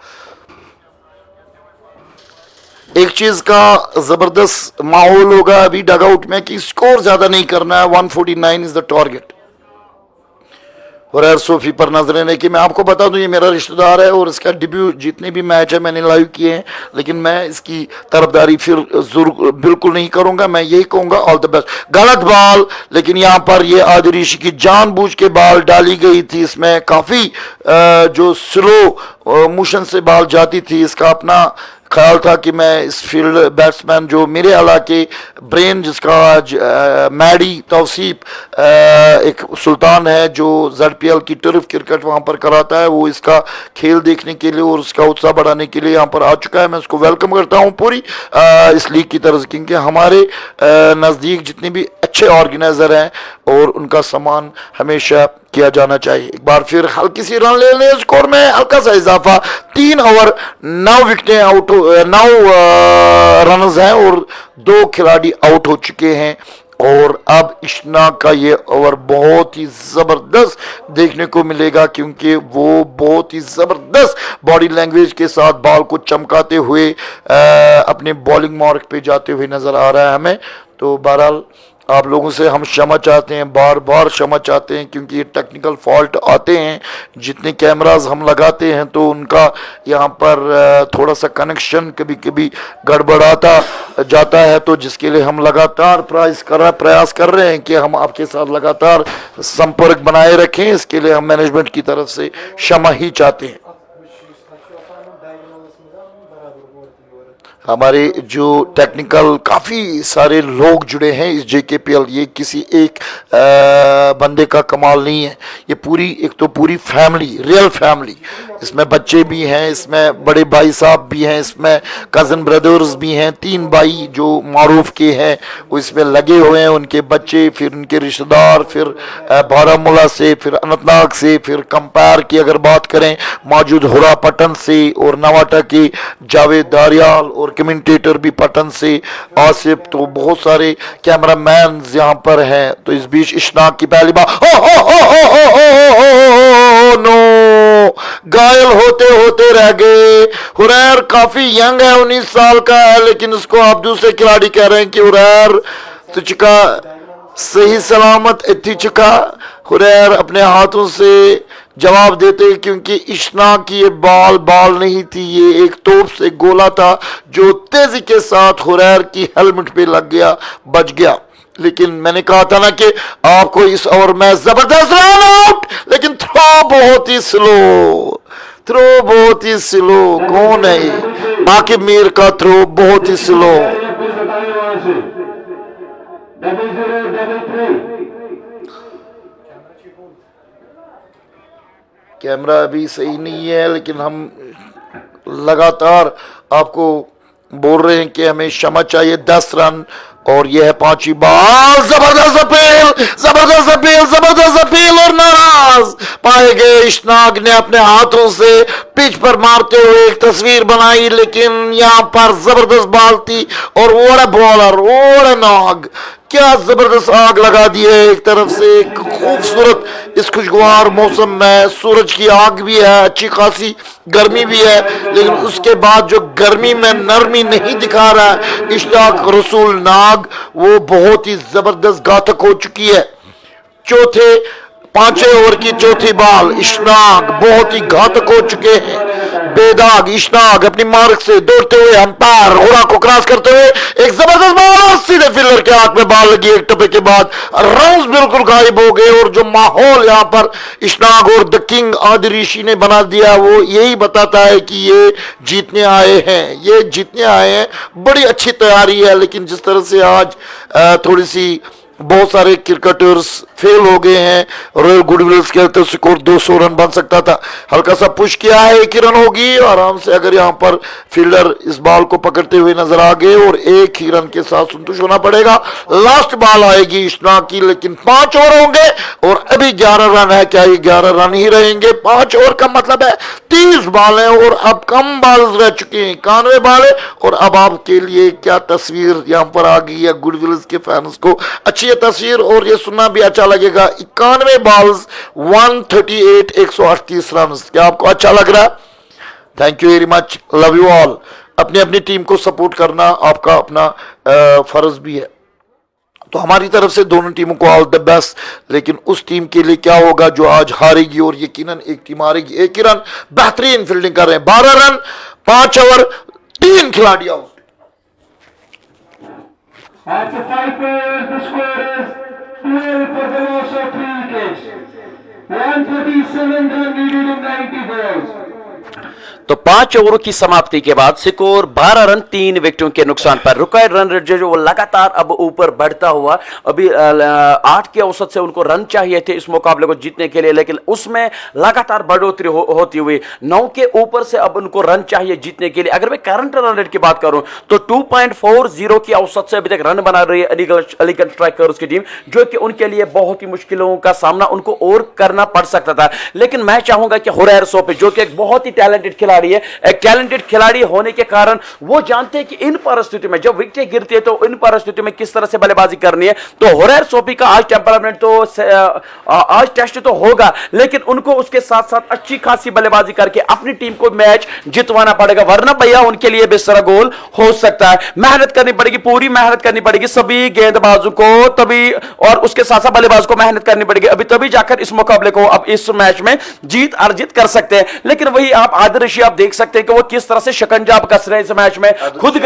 एक चीज का जबरदस्त माहौल होगा अभी डगआउट में कि स्कोर ज्यादा नहीं करना है। 149 इज द टारगेट। और सोफी पर नजरें नहीं कि मैं आपको बता दूं ये मेरा रिश्तेदार है और इसका डेब्यू जितने भी मैच है मैंने लाइव किए हैं, लेकिन मैं इसकी तरफदारी फिर बिल्कुल नहीं करूंगा। मैं यही कहूंगा ऑल द बेस्ट। गलत बॉल, लेकिन यहां पर ये आदिल ऋषि की जानबूझ के बॉल डाली गई थी। इसमें काफी जो स्लो मोशन से बॉल जाती थी, इसका अपना ख्याल था कि मैं इस फील्ड बैट्समैन जो मेरे इलाके ब्रेन, जिसका आज मैडी तौसीफ एक सुल्तान है जो ZPL की टर्फ क्रिकेट वहां पर कराता है, वो इसका खेल देखने के लिए और उसका उत्साह बढ़ाने के लिए यहाँ पर आ चुका है। मैं उसको वेलकम करता हूँ पूरी इस लीग की तरफ से, क्योंकि हमारे नज़दीक जितने भी अच्छे ऑर्गेनाइजर हैं और उनका सम्मान हमेशा किया जाना चाहिए। एक बार फिर हल्की सी रन लेने स्कोर में हल्का सा इजाफा। 3 ओवर 9 विकेटें आउट, 9 रनर्स हैं और 2 खिलाड़ी आउट हो चुके हैं। और अब इशनाक का ये ओवर बहुत ही जबरदस्त देखने को मिलेगा, क्योंकि वो बहुत ही जबरदस्त बॉडी लैंग्वेज के साथ बॉल को चमकाते हुए अपने बॉलिंग मार्क पे जाते हुए नजर आ रहा है हमें। तो बहरहाल आप लोगों से हम क्षमा चाहते हैं, बार बार क्षमा चाहते हैं, क्योंकि ये टेक्निकल फॉल्ट आते हैं। जितने कैमरास हम लगाते हैं तो उनका यहाँ पर थोड़ा सा कनेक्शन कभी कभी गड़बड़ाता जाता है, तो जिसके लिए हम लगातार प्रयास कर रहे हैं कि हम आपके साथ लगातार संपर्क बनाए रखें। इसके लिए हम मैनेजमेंट की तरफ से क्षमा ही चाहते हैं। हमारे जो टेक्निकल काफ़ी सारे लोग जुड़े हैं इस JKPL, ये किसी एक बंदे का कमाल नहीं है, ये पूरी एक तो पूरी फैमिली, रियल फैमिली, इसमें बच्चे भी हैं, इसमें बड़े भाई साहब भी हैं, इसमें कज़न ब्रदर्स भी हैं, 3 भाई जो मारूफ के हैं वो इसमें लगे हुए हैं, उनके बच्चे, फिर उनके रिश्तेदार, फिर बारामूला से, फिर अनंतनाग से, फिर कंपेयर की अगर बात करें मौजूद हुरा पटन से, और नवाटा के जावेद दारियाल, और कमेंटेटर भी पटन से आसिफ, तो बहुत सारे कैमरामैन यहाँ पर हैं। तो इस बीच इशनाक की पहली बार नो घायल होते होते रह गए। हुरैर काफी यंग है, 19 साल का है, लेकिन उसको आप दूसरे खिलाड़ी कह रहे हैं कि हुरैर तुझका सही सलामत इतनी चुका। हुरैर अपने हाथों से जवाब देते, क्योंकि इशनाक की ये बाल नहीं थी, ये एक तोप से गोला था जो तेजी के साथ हुरैर की हेलमेट पे लग गया, बच गया। लेकिन मैंने कहा था ना कि आपको इस ओवर में जबरदस्त रन आउट, लेकिन थ्रो बहुत ही स्लो, कौन है ये? आकिब मीर का थ्रो बहुत ही स्लो। कैमरा अभी सही नहीं है, लेकिन हम लगातार आपको बोल रहे हैं कि हमें क्षमा चाहिए। 10 रन और यह है 5वीं बॉल, जबरदस्त अपील और नाराज पाए गए। इशनाक ने अपने हाथों से पिच पर मारते हुए एक तस्वीर बनाई, लेकिन यहां पर जबरदस्त बॉल थी और ओड़ा बॉलर ओड़ा नाग, क्या जबरदस्त आग लगा दी है। एक तरफ से एक खूबसूरत इस खुशगवार मौसम में सूरज की आग भी है, अच्छी खासी गर्मी भी है, लेकिन उसके बाद जो गर्मी में नरमी नहीं दिखा रहा है इशताक रसूल नाग, वो बहुत ही जबरदस्त घातक हो चुकी है। 5वें ओवर की चौथी बॉल, इशनाक बहुत ही घातक हो चुके हैं। बेदाग इशनाक अपनी मार्ग से दौड़ते हुए अंपायर होरा को क्रॉस करते हुए एक जबरदस्त बॉल, सीधे फील्डर के हाथ में बॉल लगी। एक टप्पे के बाद रन्स बिल्कुल गायब हो गए, और जो माहौल यहाँ पर इशनाक और द किंग आदिल ऋषि ने बना दिया वो यही बताता है कि ये जीतने आए हैं, बड़ी अच्छी तैयारी है। लेकिन जिस तरह से आज थोड़ी सी बहुत सारे क्रिकेटर्स फेल हो गए हैं, रॉयल गुडविल्स के तो स्कोर 200 रन बन सकता था, हल्का सा पुश किया है, 1 ही रन होगी आराम से। अगर यहां पर फील्डर इस बॉल को पकड़ते हुए नजर आ गए और 1 ही रन के साथ संतुष्ट होना पड़ेगा। लास्ट बॉल आएगी इशनाक की, लेकिन 5 ओवर होंगे और अभी 11 रन है। क्या ये 11 रन ही रहेंगे? 5 ओवर का मतलब है 30 बॉल है और अब कम बॉल रह चुके हैं, 91 बॉल है। और अब आपके लिए क्या तस्वीर यहां पर आ गई है, गुडविल्स के फैंस को अच्छी तस्वीर और ये सुनना भी अच्छा लगेगा। 91 बॉल्स 138, 138 रन। क्या आपको अच्छा लग रहा है? Thank you very much, love you all. अपनी अपनी टीम को सपोर्ट करना आपका अपना फर्ज भी है। तो हमारी तरफ से दोनों टीमों को ऑल द बेस्ट। लेकिन उस टीम के लिए क्या होगा जो आज हारेगी, और यकीनन एक टीम हारेगी। 1 ही रन, बेहतरीन फील्डिंग कर रहे हैं, 12 रन 5 ओवर 3 खिलाड़ी out. After 5 players, the score is 12 for the loss of 3 wickets. 137 run needed in 90 balls. तो 5 ओवरों की समाप्ति के बाद स्कोर 12 रन 3 विकेटों के नुकसान पर। रिक्वायर्ड रन रेट जो वो लगातार अब ऊपर बढ़ता हुआ, अभी 8 के औसत से उनको रन चाहिए थे इस मुकाबले को जीतने के लिए, लेकिन उसमें लगातार बढ़ोतरी होती हुई 9 के ऊपर से अब उनको रन चाहिए जीतने के लिए। अगर मैं करंट रन रेट की बात करूं तो 2.40 की औसत से अभी तक रन बना रही है अलीगढ़ स्ट्राइकर्स की टीम, जो कि उनके लिए बहुत ही मुश्किलों का सामना उनको और करना पड़ सकता था। लेकिन मैं चाहूंगा कि हुरैर सोपी, जो कि एक बहुत ही टैलेंटेड खिलाड़ी है, एक टैलेंटेड खिलाड़ी होने के कारण वो जानते हैं कि इन परिस्थितियों में जब विकेट गिरती है तो इन परिस्थितियों में किस तरह से बल्लेबाजी करनी है। तो हुरैर सोपी का आज टेम्परामेंट तो आज टेस्ट तो होगा, लेकिन उनको उसके साथ साथ अच्छी खासी बल्लेबाजी करके अपनी टीम को मैच जितवाना पड़ेगा, वरना भैया उनके लिए बेसरा गोल हो सकता है। मेहनत करनी पड़ेगी, पूरी मेहनत करनी पड़ेगी सभी गेंदबाजों को, तभी और उसके साथ साथ बल्लेबाज को मेहनत करनी पड़ेगी, अभी तभी जाकर इस मुकाबले को अब इस मैच में जीत अर्जित कर सकते हैं। लेकिन वही आप आदिल ऋषि आप देख सकते हैं कि वो किस तरह से शिकंजा आप कस रहे हैं इस मैच में। खुद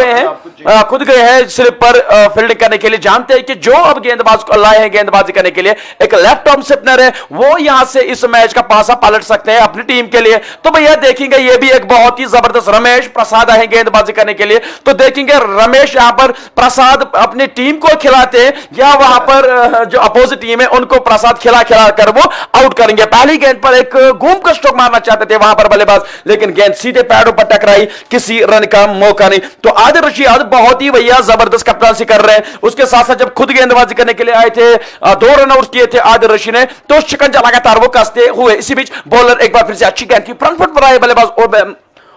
गए हैं स्लिप पर फील्डिंग करने के लिए। जानते हैं कि जो अब गेंदबाज को लाए हैं गेंदबाजी करने के लिए, एक लेफ्ट आर्म स्पिनर है, वो यहां से इस मैच का पासा पलट सकते हैं अपनी टीम के लिए। तो भैया देखेंगे ये भी एक बहुत ही जबरदस्त रमेश प्रसाद है गेंदबाजी करने के लिए। तो देखेंगे रमेश यहां पर प्रसाद अपनी टीम को खिलाते हैं या वहां पर जो अपोजिट टीम है उनको प्रसाद खिला खिला कर वो आउट करेंगे। पहली गेंद पर एक घूम का स्ट्रोक मारना चाहते थे वहां पर बल्लेबाज, लेकिन गेंद सीधे पैडों पर टकराई, किसी रन का मौका नहीं। तो आदिल रशीद बहुत ही भैया जबरदस्त कप्तानसी कर रहे हैं। उसके साथ साथ जब खुद गेंदबाजी करने के लिए आए थे, 2 रन आउट किए थे आदिल रशीद ने, तो शिकंजा लगातार वो कसते हुए। इसी बीच बॉलर एक बार फिर से अच्छी गेंद की फ्रंट फुट पर आए बल्लेबाज और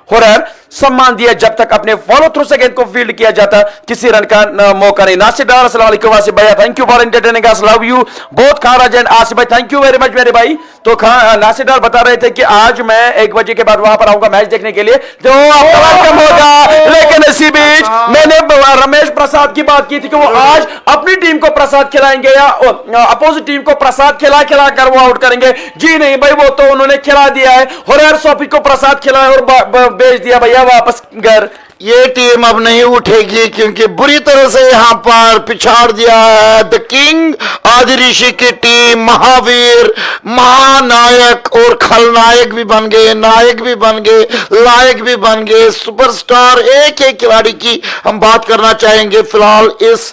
होरर सम्मान दिया जब तक अपने फॉलो थ्रू से गेंद को फील्ड किया जाता, किसी रन का मौका नहीं। नासिर डार अस्सलाम वालेकुम आसिफ भैया, thank you for entertaining us, love you both Khan Raj and Asif भाई, थैंक यू वेरी मच मेरे भाई। तो नासिर डार बता रहे थे कि आज मैं 1 बजे के बाद वहां पर आऊंगा मैच देखने के लिए, जो आपका वेलकम होगा। लेकिन इसी बीच मैंने रमेश प्रसाद की बात की थी कि वो आज अपनी टीम को प्रसाद खिलाएंगे या अपोजिट टीम को प्रसाद खिला खिला कर वो आउट करेंगे। जी नहीं भाई, वो तो उन्होंने खिला दिया है, होरर सोफी को प्रसाद खिलाया और भेज दिया भैया वापस घर। ये टीम अब नहीं उठेगी क्योंकि बुरी तरह से यहां पर पिछाड़ दिया है द किंग आदिल ऋषि की टीम। महावीर, महानायक और खलनायक भी बन गए, नायक भी बन गए, लायक भी बन गए, सुपरस्टार। एक एक खिलाड़ी की हम बात करना चाहेंगे। फिलहाल इस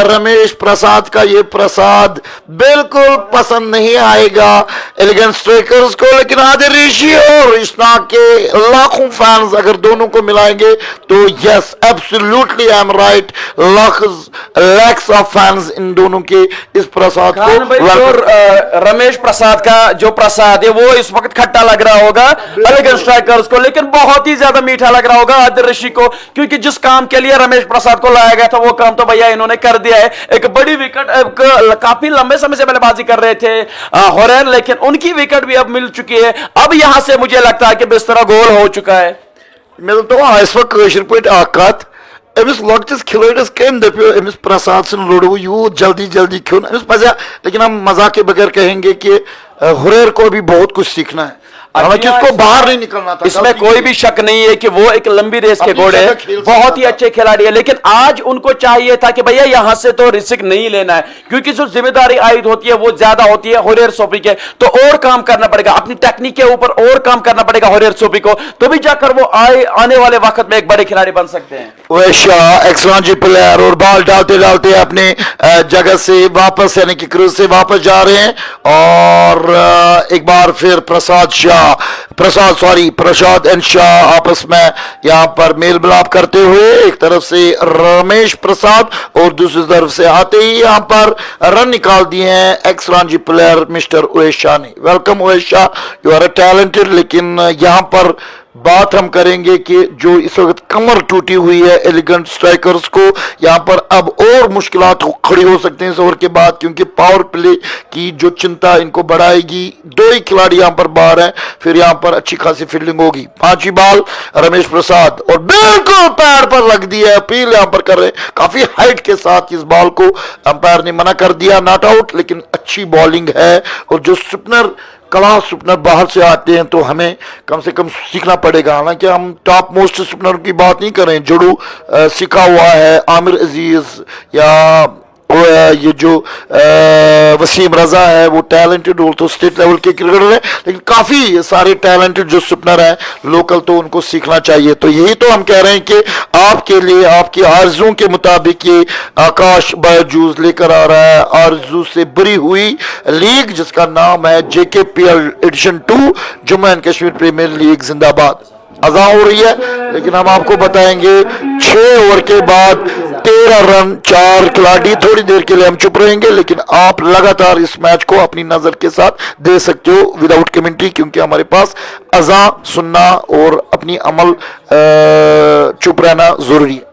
रमेश प्रसाद का ये प्रसाद बिल्कुल पसंद नहीं आएगा एलिगेंट स्ट्राइकर्स को, लेकिन आदिल ऋषि और इशनाक के लाखों फैंस अगर दोनों को मिलाएंगे तो yes absolutely I am right, lakhs of fans इन दोनों के इस प्रसाद को। जो रमेश प्रसाद का जो प्रसाद है वो इस वक्त खट्टा लग रहा होगा एलिगेंट स्ट्राइकर्स को, लेकिन बहुत ही ज्यादा मीठा लग रहा होगा आदिल ऋषि को, क्योंकि जिस काम के लिए रमेश प्रसाद को लाया गया था वो काम तो भैया इन्होंने कर दिया है। एक बड़ी विकेट, काफी लंबे समय से बल्लेबाजी कर रहे थे होरेन, लेकिन उनकी विकेट भी अब मिल चुकी है। अब यहां से मुझे लगता है कि बिस्तरा गोल हो चुका है। मेरे तो आइस वक्त कशर पे आकात अमिस लॉक्टिस खिलाड़िस कम दपो अमिस प्रसाद सन लोड़ो यूत जल्दी जल्दी क्यों अमिस पजा। लेकिन हम मजाक के बगैर कहेंगे कि हुरैर को भी बहुत कुछ सीखना है, हालांकि उसको बाहर नहीं निकलना था। इसमें कोई भी शक नहीं है कि वो एक लंबी रेस के घोड़े बहुत ही अच्छे खिलाड़ी है, लेकिन आज उनको चाहिए था कि भैया यहां से तो रिस्क नहीं लेना है, क्योंकि जो जिम्मेदारी आयद होती है वो ज्यादा होती है होरेर सोफी के। तो और काम करना पड़ेगा अपनी टेक्निक के ऊपर, और काम करना पड़ेगा होरेर सोफी को, तो भी जाकर वो आने वाले वक्त में एक बड़े खिलाड़ी बन सकते हैं। वैशा एक्सलॉन्जी प्लेयर और बॉल डालते डालते अपने जगह से वापस यानी कि क्रूज से वापस जा रहे हैं। और एक बार फिर प्रसाद एंड शाह आपस में यहां पर मेल मिलाप करते हुए, एक तरफ से रमेश प्रसाद और दूसरी तरफ से आते ही यहां पर रन निकाल दिए हैं ex Ranji player mister Uwais Shah ने। Welcome Uwais Shah, you are a talented. लेकिन यहां पर बात हम करेंगे कि जो इस वक्त कमर टूटी हुई है एलिगेंट स्ट्राइकर्स को, यहां पर अब और मुश्किलात खड़ी हो सकते हैं इस ओवर के बाद, क्योंकि पावर प्ले की जो चिंता इनको बढ़ाएगी। 2 ही खिलाड़ी यहां पर बाहर हैं, फिर यहां पर अच्छी खासी फील्डिंग होगी। 5वीं बॉल रमेश प्रसाद और बिल्कुल पैर पर लग दी है, अपील यहां पर कर रहे हैं काफी हाइट के साथ। इस बॉल को अंपायर ने मना कर दिया, नॉट आउट, लेकिन अच्छी बॉलिंग है। और जो स्पिनर क्लास स्पिनर बाहर से आते हैं तो हमें कम से कम सीखना पड़ेगा। हालांकि हम टॉप मोस्ट स्पिनर की बात नहीं करें, जड़ू सीखा हुआ है, आमिर अजीज या ये जो वसीम रजा है वो टैलेंटेड, वो तो स्टेट लेवल के क्रिकेटर है, लेकिन काफी सारे टैलेंटेड जो स्पिनर हैं लोकल, तो उनको सीखना चाहिए। तो यही तो हम कह रहे हैं कि आपके लिए आपकी आरज़ू के मुताबिक ये आकाश बायजूस लेकर आ रहा है आरज़ू से भरी हुई लीग, जिसका नाम है JKPL edition 2 Jammu and Kashmir premier league जिंदाबाद। अजा हो रही है, लेकिन हम आपको बताएंगे 6 ओवर के बाद 13 रन 4 खिलाड़ी। थोड़ी देर के लिए हम चुप रहेंगे, लेकिन आप लगातार इस मैच को अपनी नजर के साथ दे सकते हो विदाउट कमेंट्री, क्योंकि हमारे पास अजा सुनना और अपनी अमल चुप रहना जरूरी है।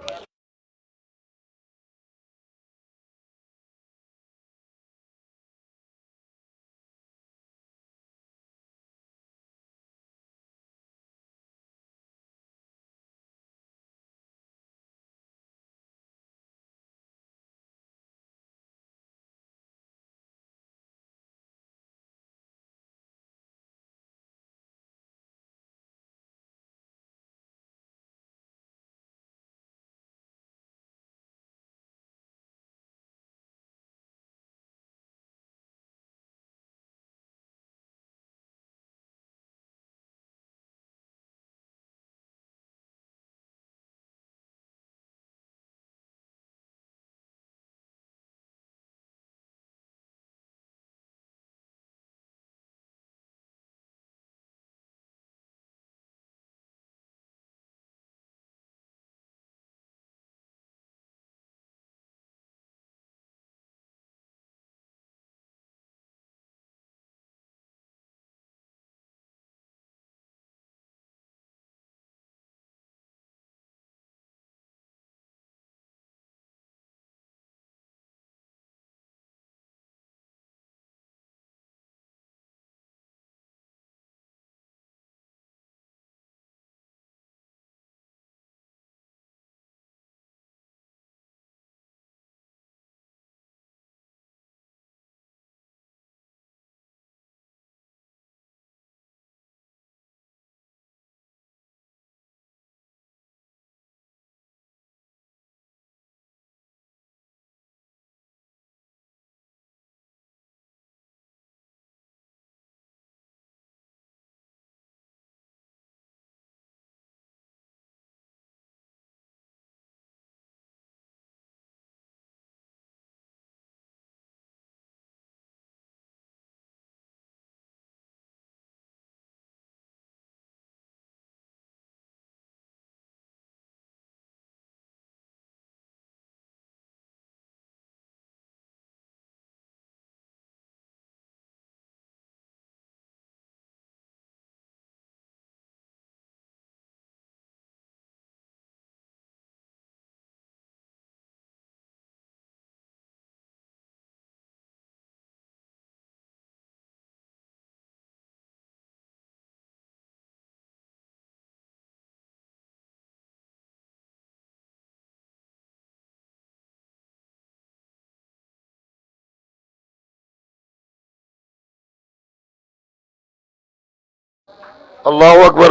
अल्लाह अकबर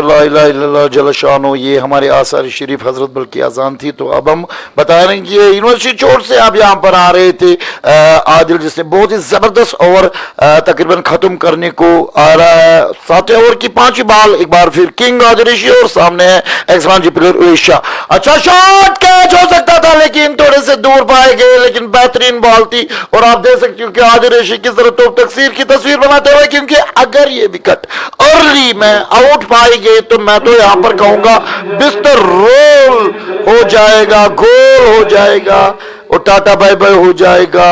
ला इलाहा इल्लल्लाह जल शानो। ये हमारे आसार शरीफ हजरत बल की अजान थी। तो अब हम बता रहे हैं कि ये यूनिवर्सिटी चोट से आप यहाँ पर आ रहे थे आदिल, जिसने बहुत ही जबरदस्त ओवर तकरीबन खत्म करने को आ रहा है। 7वें ओवर की 5वीं बॉल, एक बार फिर किंग आदिल ऋषि और सामने है एक्स-1 प्लेयर उवेश शाह। अच्छा शॉट, कैच हो सकता था लेकिन थोड़े से दूर पाए गए, लेकिन बेहतरीन बॉल थी। और आप देख सकते हो कि आदिल ऋषि किस तरह तो तकसीर की तस्वीर बनाते हुए, क्योंकि अगर ये विकेट अर्ली में आउट पाई गई तो मैं तो यहां पर कहूंगा बिस्तर रोल हो जाएगा, गोल हो जाएगा और टाटा बाय बाय हो जाएगा,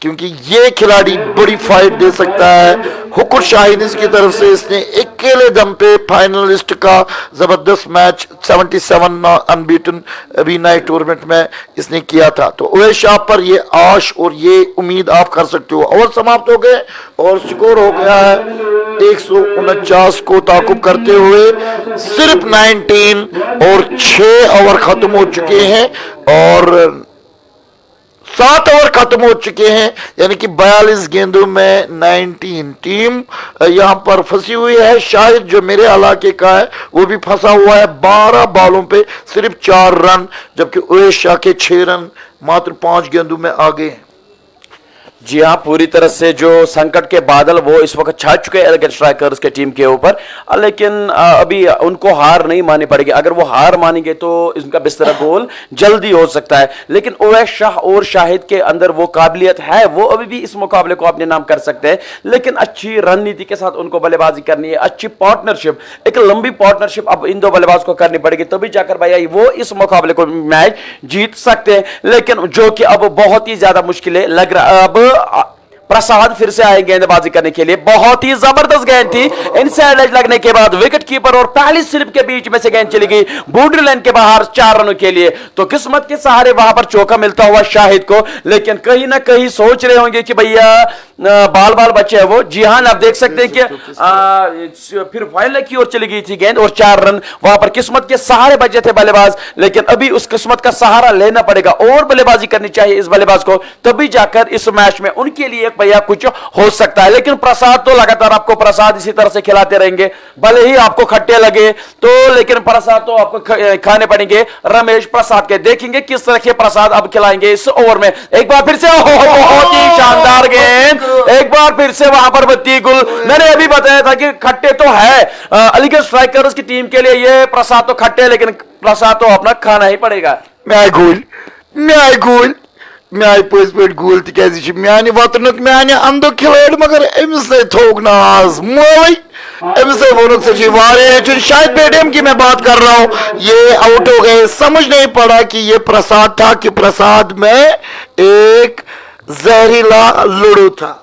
क्योंकि ये खिलाड़ी बड़ी फाइट दे सकता है। हुकुर शाहीन इसकी तरफ से इसने अकेले दम पे फाइनलिस्ट का जबरदस्त मैच 77 अनबीटन अभी नाइट टूर्नामेंट में इसने किया था। तो उवेश शाह पर ये आश और ये उम्मीद आप कर सकते हो। ओवर समाप्त हो गए और स्कोर हो गया है 149 को ताकुब करते हुए सिर्फ 19 और 6 ओवर खत्म हो चुके हैं और 7 ओवर खत्म हो चुके हैं, यानी कि 42 गेंदों में 19। टीम यहां पर फंसी हुई है। शायद जो मेरे इलाके का है वो भी फंसा हुआ है। 12 बॉलों पे सिर्फ 4 रन, जबकि उवेश शाह के 6 रन मात्र 5 गेंदों में आगे हैं। जी हाँ, पूरी तरह से जो संकट के बादल वो इस वक्त छा चुके हैं एलिगेंट स्ट्राइकर्स के टीम के ऊपर, लेकिन अभी उनको हार नहीं माननी पड़ेगी। अगर वो हार मानेंगे तो इनका बिस्तरा गोल जल्दी हो सकता है। लेकिन उवैस शाह और शाहिद के अंदर वो काबिलियत है, वो अभी भी इस मुकाबले को अपने नाम कर सकते हैं। लेकिन अच्छी रणनीति के साथ उनको बल्लेबाजी करनी है, अच्छी पार्टनरशिप, एक लंबी पार्टनरशिप अब इन दो बल्लेबाज को करनी पड़ेगी, तभी जाकर भैया वो इस मुकाबले को मैच जीत सकते हैं। लेकिन जो कि अब बहुत ही ज्यादा मुश्किल है लग रहा। अब प्रसाद फिर से आए गेंदबाजी करने के लिए, बहुत ही जबरदस्त गेंद थी, इनसाइड एज लगने के बाद विकेट कीपर और पहली स्लिप के बीच में से गेंद चली गई बाउंड्री लाइन के बाहर 4 रनों के लिए। तो किस्मत के सहारे वहां पर चौका मिलता हुआ शाहिद को, लेकिन कहीं ना कहीं सोच रहे होंगे कि भैया बाल बाल बचे है वो। जी हाँ, आप देख सकते हैं कि फिर फाइनल की ओर चली गई थी गेंद और 4 रन वहां पर किस्मत के सहारे बचे थे बल्लेबाज। लेकिन अभी उस किस्मत का सहारा लेना पड़ेगा और बल्लेबाजी करनी चाहिए इस बल्लेबाज को, तभी जाकर इस मैच में उनके लिए भैया कुछ हो सकता है। लेकिन प्रसाद तो लगातार आपको प्रसाद इसी तरह से खिलाते रहेंगे, भले ही आपको खट्टे लगे तो, लेकिन प्रसाद तो आपको खाने पड़ेंगे। रमेश प्रसाद के देखेंगे किस तरह के प्रसाद अब खिलाएंगे इस ओवर में। एक बार फिर से बहुत ही शानदार गेंद, एक बार फिर से वहां पर बत्ती गुल। मैंने अभी बताया था कि खट्टे तो है अलीगढ़ स्ट्राइकर्स की टीम के लिए, ये प्रसाद तो खट्टे, लेकिन प्रसाद तो अपना खाना ही पड़ेगा। मैं गोल मैं पज गोल तक माने वतन माने अंदो खिलाड़, मगर अमिस थोक नाज मोई अमिस वोन शायद पेटीएम की मैं बात कर रहा हूं। ये आउट हो गए, समझ नहीं पड़ा कि ये प्रसाद था कि प्रसाद में एक जहरीला लुड़ू था।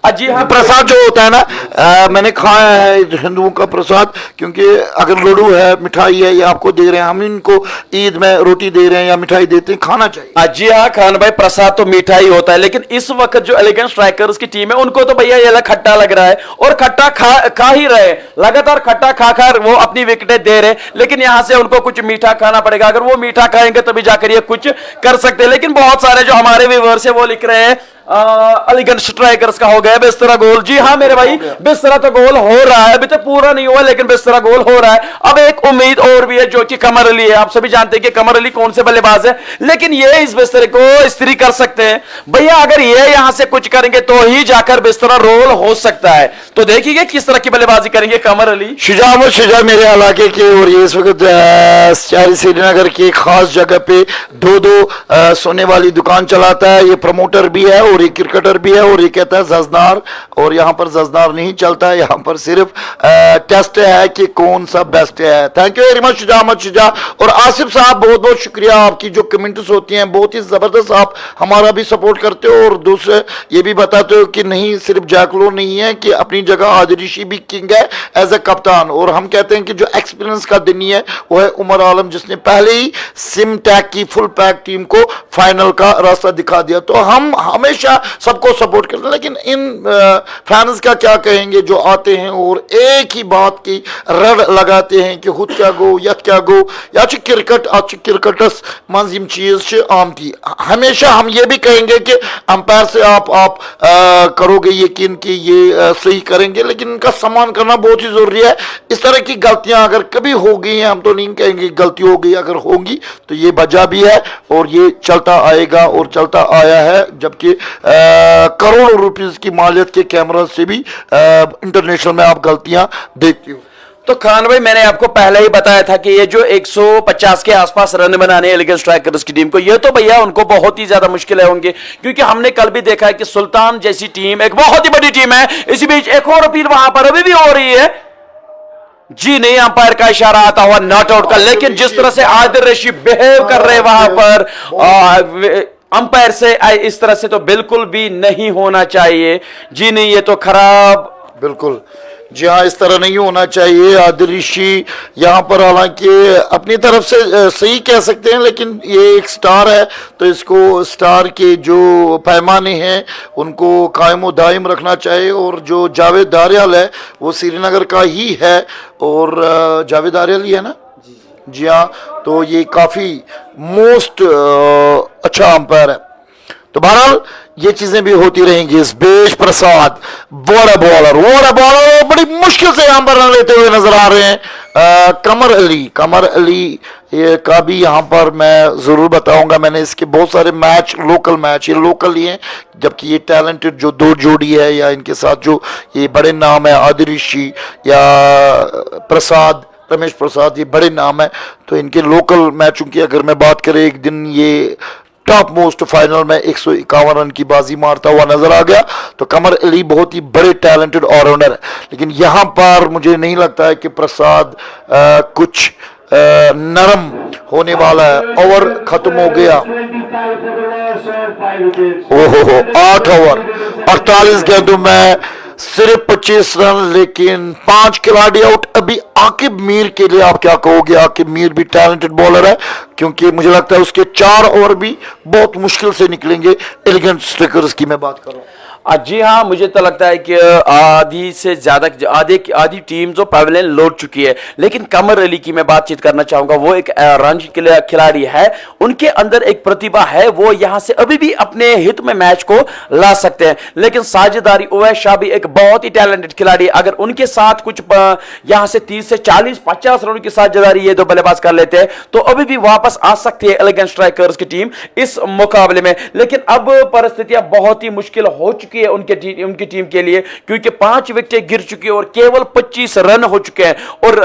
जी हाँ, प्रसाद जो होता है ना, मैंने खाया है हिंदुओं का प्रसाद, क्योंकि अगर लड्डू है, मिठाई है, ये आपको दे रहे हैं, हम इनको ईद में रोटी दे रहे हैं या मिठाई देते हैं, खाना चाहिए। जी हाँ खान भाई, प्रसाद तो मीठा ही होता है, लेकिन इस वक्त जो एलिगेंट स्ट्राइकर्स की टीम है उनको तो भैया ये खट्टा लग रहा है और खट्टा खा ही रहे, लगातार खट्टा खा वो अपनी विकेटें दे रहे। लेकिन यहां से उनको कुछ मीठा खाना पड़ेगा, अगर वो मीठा खाएंगे तभी जाकर ये कुछ कर सकते हैं। लेकिन बहुत सारे जो हमारे व्यूअर्स है वो लिख रहे हैं एलिगेंट स्ट्राइकर्स का हो गया बिस्तरा गोल। जी हाँ मेरे भाई, बिस्तरा तो गोल हो रहा है, अभी तो पूरा नहीं हुआ लेकिन बिस्तरा गोल हो रहा है। अब एक उम्मीद और भी है जो कि कमर अली है। आप सभी जानते हैं कि कमर अली कौन से बल्लेबाज है, लेकिन ये इस बिस्तरे को इस्त्री कर सकते हैं भैया। अगर ये यहां से कुछ करेंगे तो ही जाकर बिस्तरा रोल हो सकता है। तो देखिए किस तरह की बल्लेबाजी करेंगे कमर अली। शुजा मेरे इलाके के, और ये इस वक्त श्रीनगर की खास जगह पे दो सोने वाली दुकान चलाता है। ये प्रमोटर भी है और ये क्रिकेटर भी है, और ये कहता है जजनार, और यहाँ पर जजनार नहीं चलता है, यहाँ पर सिर्फ टेस्ट है कि कौन सा बेस्ट है। Thank you very much Shuja. और आसिफ साहब बहुत बहुत शुक्रिया, आपकी जो कमेंट्स होती हैं बहुत ही जबरदस्त, आप हमारा भी सपोर्ट करते हो और दूसरे ये भी बताते हो कि नहीं सिर्फ जैकलो नहीं है, कि अपनी जगह आदिल ऋषि भी किंग है एज ए कप्तान। और हम कहते हैं कि जो एक्सपीरियंस का दिनी है वो है उमर आलम, जिसने पहले ही सिम टैग की फुल पैक टीम को फाइनल का रास्ता दिखा दिया। तो हम हमेशा सबको सपोर्ट करते हैं, लेकिन इन फैंस का क्या कहेंगे जो आते हैं और एक ही बात की रड़ लगाते हैं कि खुद क्या गो या क्या गो या क्रिकेट क्रिकेटस मंज यम चीज आम थी। हमेशा हम ये भी कहेंगे कि अंपायर से आप करोगे यकीन कि ये सही करेंगे, लेकिन इनका सम्मान करना बहुत ही जरूरी है। इस तरह की गलतियां अगर कभी हो गई हैं, हम तो नहीं कहेंगे गलती हो गई, अगर होंगी तो ये वजह भी है और ये चलता आएगा और चलता आया है, जबकि करोड़ों रुपीस की मालियत के कैमरा से भी इंटरनेशनल में आप गलतियां देखते हो। तो खान भाई, मैंने आपको पहले ही बताया था कि ये जो 150 के आसपास रन बनाने एलिगेंस स्ट्राइकर्स की टीम को, ये तो भैया उनको बहुत ही ज्यादा मुश्किल होंगे, क्योंकि हमने कल भी देखा है कि सुल्तान जैसी टीम एक बहुत ही बड़ी टीम है, इसी बीच एक और अपील वहां पर अभी भी हो रही है। जी नहीं, अंपायर का इशारा आता हुआ नॉट आउट का, लेकिन जिस तरह से आदिल रशीद बिहेव कर रहे वहां पर अंपायर से, इस तरह से तो बिल्कुल भी नहीं होना चाहिए। जी नहीं, ये तो खराब, बिल्कुल जी हाँ, इस तरह नहीं होना चाहिए। आदिल रशीद यहाँ पर हालांकि अपनी तरफ से सही कह सकते हैं, लेकिन ये एक स्टार है तो इसको स्टार के जो पैमाने हैं उनको कायम व दायम रखना चाहिए। और जो जावेद दारियाल है वो श्रीनगर का ही है, और जावेद दारियाल ही है ना जी हाँ, तो ये काफ़ी मोस्ट अच्छा अंपायर है। तो बहरहाल ये चीजें भी होती रहेंगी। बेश प्रसाद बड़ा बॉलर बड़ी मुश्किल से यहाँ पर रन लेते हुए नजर आ रहे हैं। कमर अली ये का भी यहाँ पर मैं जरूर बताऊंगा, मैंने इसके बहुत सारे मैच, लोकल मैच, ये लोकल ही हैं, जबकि ये टैलेंटेड जो दो जोड़ी है या इनके साथ जो ये बड़े नाम है आदिल रशीद या प्रसाद, रमेश प्रसाद, ये बड़े नाम है। तो इनके लोकल मैचों की अगर मैं बात करें, एक दिन ये टॉप मोस्ट फाइनल में 151 रन की बाजी मारता हुआ नजर आ गया। तो कमर अली बहुत ही बड़े टैलेंटेड ऑलराउंडर है, लेकिन यहां पर मुझे नहीं लगता है कि प्रसाद कुछ नरम होने वाला है। ओवर खत्म हो गया, ओहो 8 ओवर 48 गेंदों में सिर्फ 25 रन, लेकिन 5 खिलाड़ी आउट। अभी आकिब मीर के लिए आप क्या कहोगे? आकिब मीर भी टैलेंटेड बॉलर है, क्योंकि मुझे लगता है उसके 4 ओवर भी बहुत मुश्किल से निकलेंगे एलिगेंस स्ट्राइकर्स की मैं बात कर रहा हूं। जी हाँ, मुझे तो लगता है कि आधी से ज्यादा आधी टीम जो पवेलियन लौट चुकी है, लेकिन कमर अली की मैं बातचीत करना चाहूंगा। वो एक रणजी खिलाड़ी है, उनके अंदर एक प्रतिभा है, वो यहां से अभी भी अपने हित में मैच को ला सकते हैं। लेकिन साझेदारी उवैस शाह भी एक बहुत ही टैलेंटेड खिलाड़ी, अगर उनके साथ कुछ यहां से 30 से 40-50 रनों की साझेदारी ये दो बल्लेबाज कर लेते हैं तो अभी भी वापस आ सकती है एलिगेंस स्ट्राइकर्स की टीम इस मुकाबले में। लेकिन अब परिस्थितियां बहुत ही मुश्किल हो चुकी है उनकी टीम के लिए, क्योंकि 5 विकेटें गिर चुकी है और केवल 25 रन हो चुके हैं। और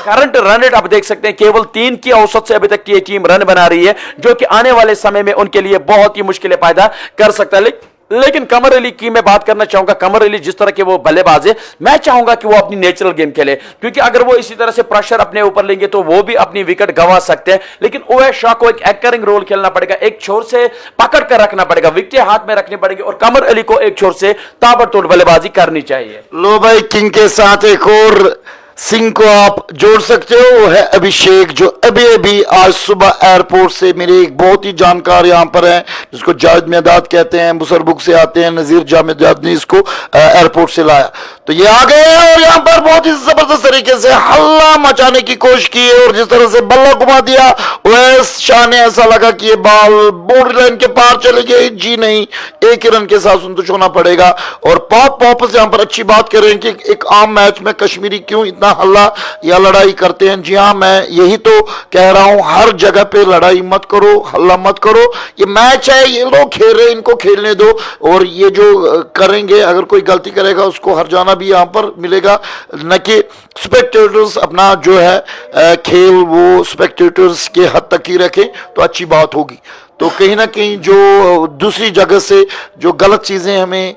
करंट रन रेट आप देख सकते हैं, केवल 3 की औसत से अभी तक ये टीम रन बना रही है, जो कि आने वाले समय में उनके लिए बहुत ही मुश्किलें पैदा कर सकता है। लेकिन कमर अली की मैं बात करना चाहूंगा। कमर अली जिस तरह के वो बल्लेबाज है, मैं चाहूंगा कि वो अपनी नेचुरल गेम खेले, क्योंकि अगर वो इसी तरह से प्रेशर अपने ऊपर लेंगे तो वो भी अपनी विकेट गंवा सकते हैं। लेकिन उवैस शाह को एक एंकरिंग रोल खेलना पड़ेगा, एक छोर से पकड़ कर रखना पड़ेगा, विकेट हाथ में रखनी पड़ेगी, और कमर अली को एक छोर से ताबड़तोड़ बल्लेबाजी करनी चाहिए। लो भाई, किंग के साथ एक और सिंह को आप जोड़ सकते हो, वो है अभिषेक, जो अभी अभी आज सुबह एयरपोर्ट से, मेरे एक बहुत ही जानकार यहाँ पर हैं जिसको जावेद मियादाद कहते हैं, मुसरबुक से आते हैं, नजीर जावेद ने इसको एयरपोर्ट से लाया। तो ये आ गए हैं और यहाँ पर बहुत ही जबरदस्त तरीके से हल्ला मचाने की कोशिश की है, और जिस तरह से बल्ला घुमा दिया उवैस शाह ने, ऐसा लगा कि ये बॉल बाउंड्री लाइन के पार चले गई। जी नहीं, एक ही रन के साथ संतुष्ट होना पड़ेगा। और पॉप वापस यहाँ पर अच्छी बात कर रहे हैं कि एक आम मैच में कश्मीरी क्यों इतना हल्ला या लड़ाई करते हैं। जी हाँ, मैं यही तो कह रहा हूं, हर जगह पे लड़ाई मत करो, हल्ला मत करो, ये मैच है, ये लोग खेल रहे हैं, इनको खेलने दो। और ये जो करेंगे, अगर कोई गलती करेगा उसको हर जाना भी यहां पर मिलेगा, न कि स्पेक्टेटर्स अपना जो है खेल वो स्पेक्टेटर्स के हद तक ही रखें तो अच्छी बात होगी। तो कहीं ना कहीं जो दूसरी जगह से जो गलत चीज़ें हमें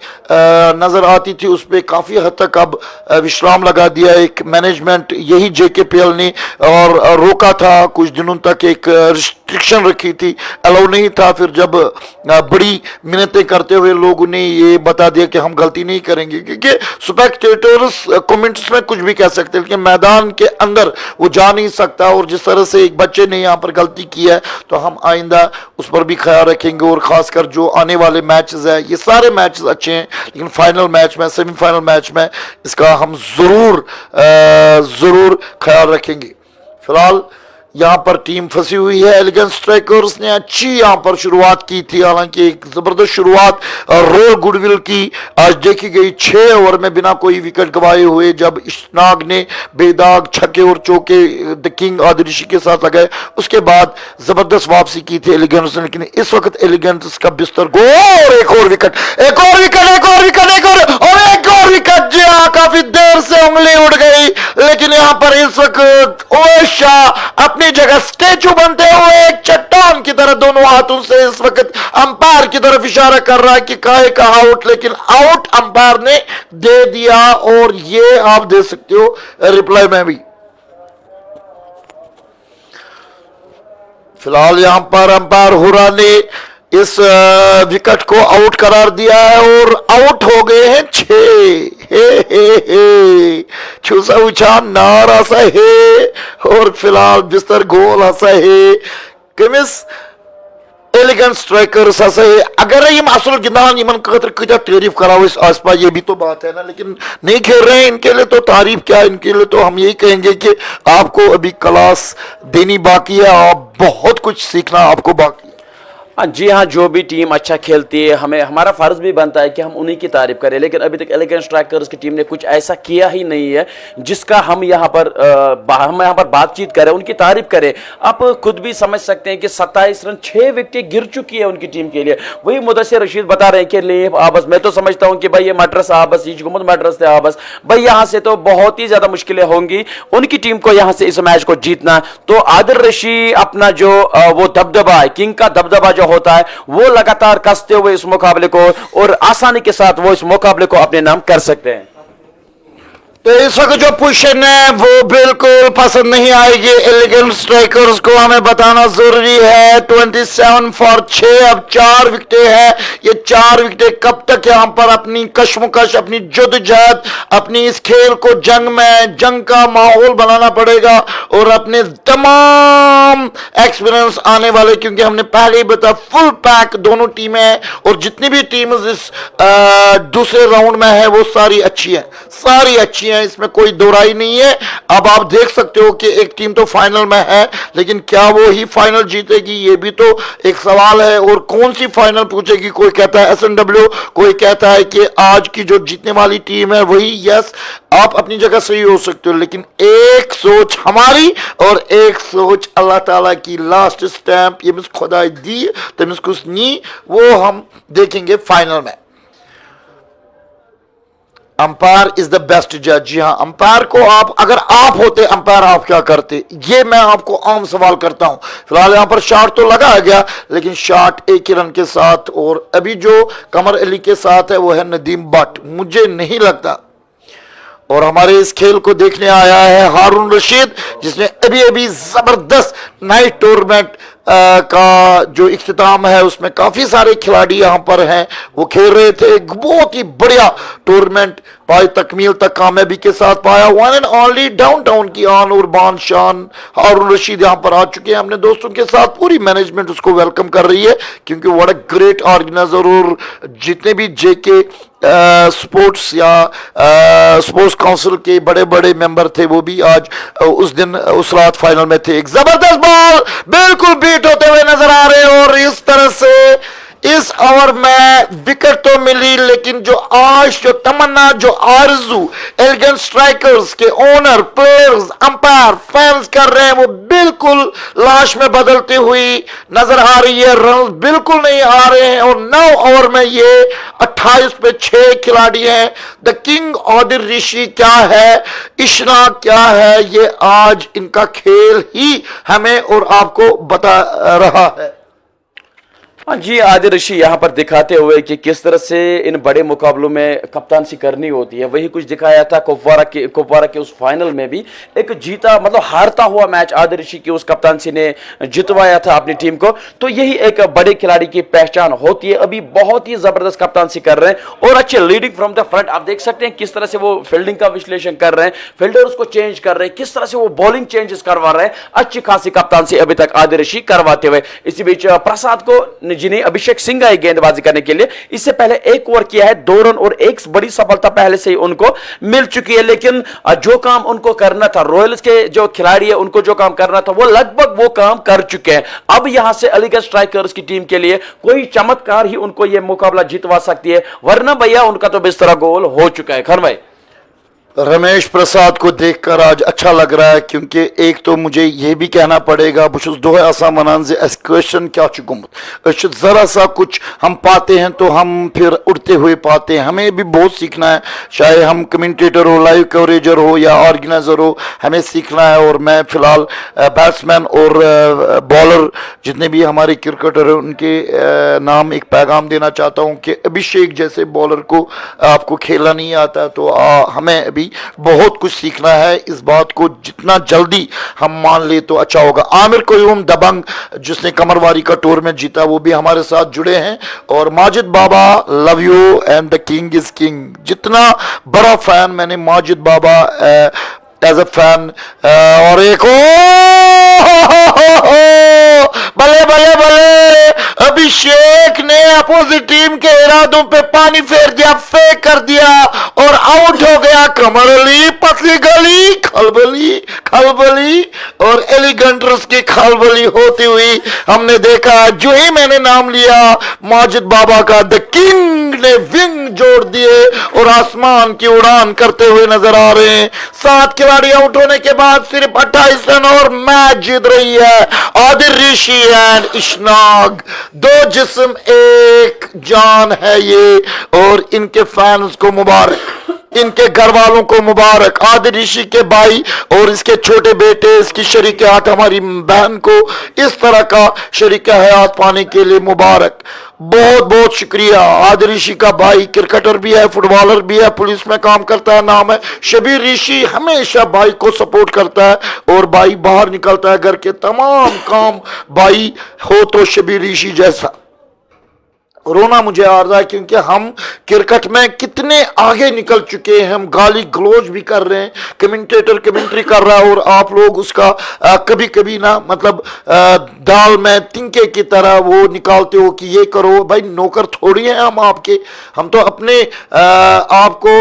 नज़र आती थी, उस पर काफ़ी हद तक अब विश्राम लगा दिया एक मैनेजमेंट, यही JKPL ने, और रोका था कुछ दिनों तक, एक रिस्ट्रिक्शन रखी थी, अलाउ नहीं था। फिर जब बड़ी मिन्नतें करते हुए लोगों ने ये बता दिया कि हम गलती नहीं करेंगे, क्योंकि स्पेक्टेटर्स कमेंट्स में कुछ भी कह सकते हैं, लेकिन मैदान के अंदर वो जा नहीं सकता। और जिस तरह से एक बच्चे ने यहाँ पर गलती की है, तो हम आइंदा उस पर भी ख्याल रखेंगे। और खासकर जो आने वाले मैचेस है, ये सारे मैचेस अच्छे हैं, लेकिन फाइनल मैच में, सेमीफाइनल मैच में इसका हम जरूर ख्याल रखेंगे। फिलहाल यहाँ पर टीम फंसी हुई है। एलिगेंस स्ट्राइकर्स ने अच्छी यहाँ पर शुरुआत की थी, हालांकि एक जबरदस्त शुरुआत रॉयल गुडविल की आज देखी गई। 6 ओवर में बिना कोई विकेट गंवाए हुए जब इशनाक ने बेदाग छक्के और चौके द किंग आदिल रशीद के साथ लगाए, उसके बाद जबरदस्त वापसी की थी एलिगेंस ने। लेकिन इस वक्त एलिगेंस का बिस्तर गो, एक और विकेट, एक और विकेट, एक और विकेट, एक और विकेट। जी हाँ, काफी देर से उंगली उड़ गई, लेकिन यहाँ पर इस वक्त ओशा अपनी जगह स्टैचू बनते हुए एक चट्टान की तरह दोनों हाथों से इस वक्त अंपायर की तरफ इशारा कर रहा है कि काहे का आउट, लेकिन आउट अंपायर ने दे दिया। और ये आप दे सकते हो रिप्लाई में भी। फिलहाल यहां पर अंपायर हुरा ने इस विकेट को आउट करार दिया है और आउट हो गए हैं 6। हे छूसा उछा नार आसा है और फिलहाल बिस्तर गोल आसा है। कमिस एलिगेंस स्ट्राइकर्स आसा है। अगर ये असल गिंदान इन खतर कत्या तारीफ कराओ इस आसपा, ये भी तो बात है ना, लेकिन नहीं खेल रहे हैं, इनके लिए तो तारीफ क्या, इनके लिए तो हम यही कहेंगे कि आपको अभी क्लास देनी बाकी है, आप बहुत कुछ सीखना आपको बाकी। हाँ जी हाँ, जो भी टीम अच्छा खेलती है हमें हमारा फर्ज भी बनता है कि हम उन्हीं की तारीफ करें, लेकिन अभी तक एलिगेंस स्ट्राइकर्स की टीम ने कुछ ऐसा किया ही नहीं है जिसका हम यहाँ पर बातचीत करें, उनकी तारीफ करें। आप खुद भी समझ सकते हैं कि 27 रन 6 विकेटें गिर चुकी है उनकी टीम के लिए। वही मुदस्सिर रशीद बता रहे हैं कि लेब आबस, मैं तो समझता हूँ कि भाई ये मद्रस आबस, मद्रस आबस, भाई यहाँ से तो बहुत ही ज्यादा मुश्किलें होंगी उनकी टीम को यहाँ से इस मैच को जीतना। तो आदिल रशीद अपना जो वो दबदबा है, किंग का दबदबा जो होता है, वो लगातार कसते हुए इस मुकाबले को और आसानी के साथ वो इस मुकाबले को अपने नाम कर सकते हैं। तो इस वक्त जो पोजीशन है वो बिल्कुल पसंद नहीं आएगी एलिगेंस स्ट्राइकर्स को, हमें बताना जरूरी है। 27 फॉर 6, अब 4 विकेटें हैं। ये 4 विकेटें कब तक यहां पर अपनी कश्मकश, अपनी जद्दोजहद, अपनी इस खेल को जंग का माहौल बनाना पड़ेगा और अपने तमाम एक्सपीरियंस आने वाले, क्योंकि हमने पहले ही बताया फुल पैक दोनों टीमें हैं और जितनी भी टीम इस दूसरे राउंड में है वो सारी अच्छी है, सारी अच्छी है, इसमें कोई दो राय नहीं है। अब आप देख सकते हो कि एक टीम तो फाइनल में है, लेकिन क्या वो ही फाइनल जीतेगी, ये भी तो एक सवाल है। और कौन सी फाइनल पूछेगी, कोई कहता है SNW, कोई कहता है कि आज की जो जीतने वाली टीम है वही। यस, आप अपनी जगह सही हो सकते हो, लेकिन एक सोच हमारी और एक सोच अल्लाह ताला की, लास्ट स्टैंप ये खुदा दी तमिस कुछ नी, वो हम देखेंगे फाइनल में। अंपायर इज द बेस्ट जज। जी हाँ, अंपायर को आप, अगर आप होते अंपायर आप क्या करते, ये मैं आपको आम सवाल करता हूं। फिलहाल यहां पर शॉट तो लगाया गया, लेकिन शॉट एक ही रन के साथ, और अभी जो कमर अली के साथ है वो है नदीम बट, मुझे नहीं लगता। और हमारे इस खेल को देखने आया है हारून रशीद, जिसने अभी अभी जबरदस्त नाइट टूर्नामेंट का जो इख्तिताम है उसमें काफी सारे खिलाड़ी यहां पर हैं, वो खेल रहे थे। एक बहुत ही बढ़िया टूर्नामेंट पाई तकमील तक कामयाबी के साथ पाया। वन एंड ओनली डाउनटाउन की आन और बान शान हारून रशीद यहां पर आ चुके हैं अपने दोस्तों के साथ। पूरी मैनेजमेंट उसको वेलकम कर रही है, क्योंकि व्हाट अ ग्रेट ऑर्गेनाइजर, और जितने भी जेके स्पोर्ट्स या स्पोर्ट्स काउंसिल के बड़े बड़े मेंबर थे वो भी आज उस दिन उस रात फाइनल में थे। एक जबरदस्त बॉल बिल्कुल बीट होते हुए नजर आ रहे हैं, और इस तरह से इस ओवर में विकेट तो मिली, लेकिन जो आज जो तमन्ना, जो आरजू एलिगेंस स्ट्राइकर्स के ओनर, प्लेयर्स, अंपायर, फैंस कर रहे हैं, वो बिल्कुल लाश में बदलती हुई नजर आ रही है। रन बिल्कुल नहीं आ रहे हैं, और 9 ओवर में ये 28 पे 6 खिलाड़ी हैं। द किंग आदिल रशीद क्या है, इशनाक क्या है, ये आज इनका खेल ही हमें और आपको बता रहा है। हाँ जी, आदिल ऋषि यहाँ पर दिखाते हुए कि किस तरह से इन बड़े मुकाबलों में कप्तानसी करनी होती है, वही कुछ दिखाया था कुपवारा के उस फाइनल में भी। एक जीता मतलब हारता हुआ मैच आदिल ऋषि की उस कप्तानसी ने जितवाया था अपनी टीम को। तो यही एक बड़े खिलाड़ी की पहचान होती है। अभी बहुत ही जबरदस्त कप्तानसी कर रहे हैं और अच्छे लीडिंग फ्रॉम द फ्रंट। आप देख सकते हैं किस तरह से वो फील्डिंग का विश्लेषण कर रहे हैं, फील्डर्स को चेंज कर रहे हैं, किस तरह से वो बॉलिंग चेंजेस करवा रहे हैं। अच्छी खासी कप्तानसी अभी तक आदिल ऋषि करवाते हुए। इसी बीच प्रसाद को जिन्हें अभिषेक सिंह आए गेंदबाजी करने के लिए, इससे पहले एक ओवर किया है, 2 रन और एक बड़ी सफलता पहले से ही उनको मिल चुकी है। लेकिन जो काम उनको करना था, रॉयल्स के जो खिलाड़ी है उनको जो काम करना था वो लगभग वो काम कर चुके हैं। अब यहां से अलीगढ़ स्ट्राइकर्स की टीम के लिए कोई चमत्कार ही उनको यह मुकाबला जितवा सकती है, वरना भैया उनका तो बिस्तरा गोल हो चुका है। खान भाई, रमेश प्रसाद को देखकर आज अच्छा लग रहा है, क्योंकि एक तो मुझे यह भी कहना पड़ेगा बस दो आसा मनान से क्वेश्चन क्या चुकुमत जरा सा कुछ हम पाते हैं तो हम फिर उड़ते हुए पाते हैं। हमें भी बहुत सीखना है, चाहे हम कमेंटेटर हो, लाइव कवरेजर हो या ऑर्गेनाइजर हो, हमें सीखना है। और मैं फिलहाल बैट्समैन और बॉलर जितने भी हमारे क्रिकेटर हैं उनके नाम एक पैगाम देना चाहता हूं कि अभिषेक जैसे बॉलर को आपको खेलना नहीं आता, तो हमें अभी बहुत कुछ सीखना है। इस बात को जितना जल्दी हम मान ले तो अच्छा होगा। आमिर कोयूम दबंग जिसने कमरवारी का टूर में जीता वो भी हमारे साथ जुड़े हैं। और Majid Baba love you and the king is king. जितना बड़ा फैन मैंने Majid Baba as a fan और एक भले भले भले अभिषेक ने अपोजिट टीम के इरादों पे पानी फेर दिया, फेंक कर दिया और आउट हो गया। कमर अली पतली गली खलबली खलबली और एलिगेंट्रस की खलबली होती हुई हमने देखा। जो ही मैंने नाम लिया माजिद बाबा का, द किंग ने विंग जोड़ दिए और आसमान की उड़ान करते हुए नजर आ रहे हैं। 7 खिलाड़ी आउट होने के बाद सिर्फ 28 रन और मैच जीत रही है आदिल ऋषि एंड इशनाग। 2 जिस्म एक जान है ये, और इनके फैंस को मुबारक, इनके घर वालों को मुबारक। आदिल ऋषि के भाई और इसके छोटे बेटे, इसकी शरीक हयात हमारी बहन को इस तरह का शरीक हयात पाने के लिए मुबारक। बहुत बहुत शुक्रिया। आदिल ऋषि का भाई क्रिकेटर भी है, फुटबॉलर भी है, पुलिस में काम करता है, नाम है शबीर ऋषि। हमेशा भाई को सपोर्ट करता है और भाई बाहर निकलता है, घर के तमाम काम भाई हो तो शबीर ऋषि जैसा। रोना मुझे आ रहा है क्योंकि हम क्रिकेट में कितने आगे निकल चुके हैं। हम गाली गलौज भी कर रहे हैं, कमेंटेटर कमेंट्री कर रहा है और आप लोग उसका कभी कभी ना मतलब दाल में तिनके की तरह वो निकालते हो कि ये करो। भाई नौकर थोड़ी हैं हम आपके, हम तो अपने आप को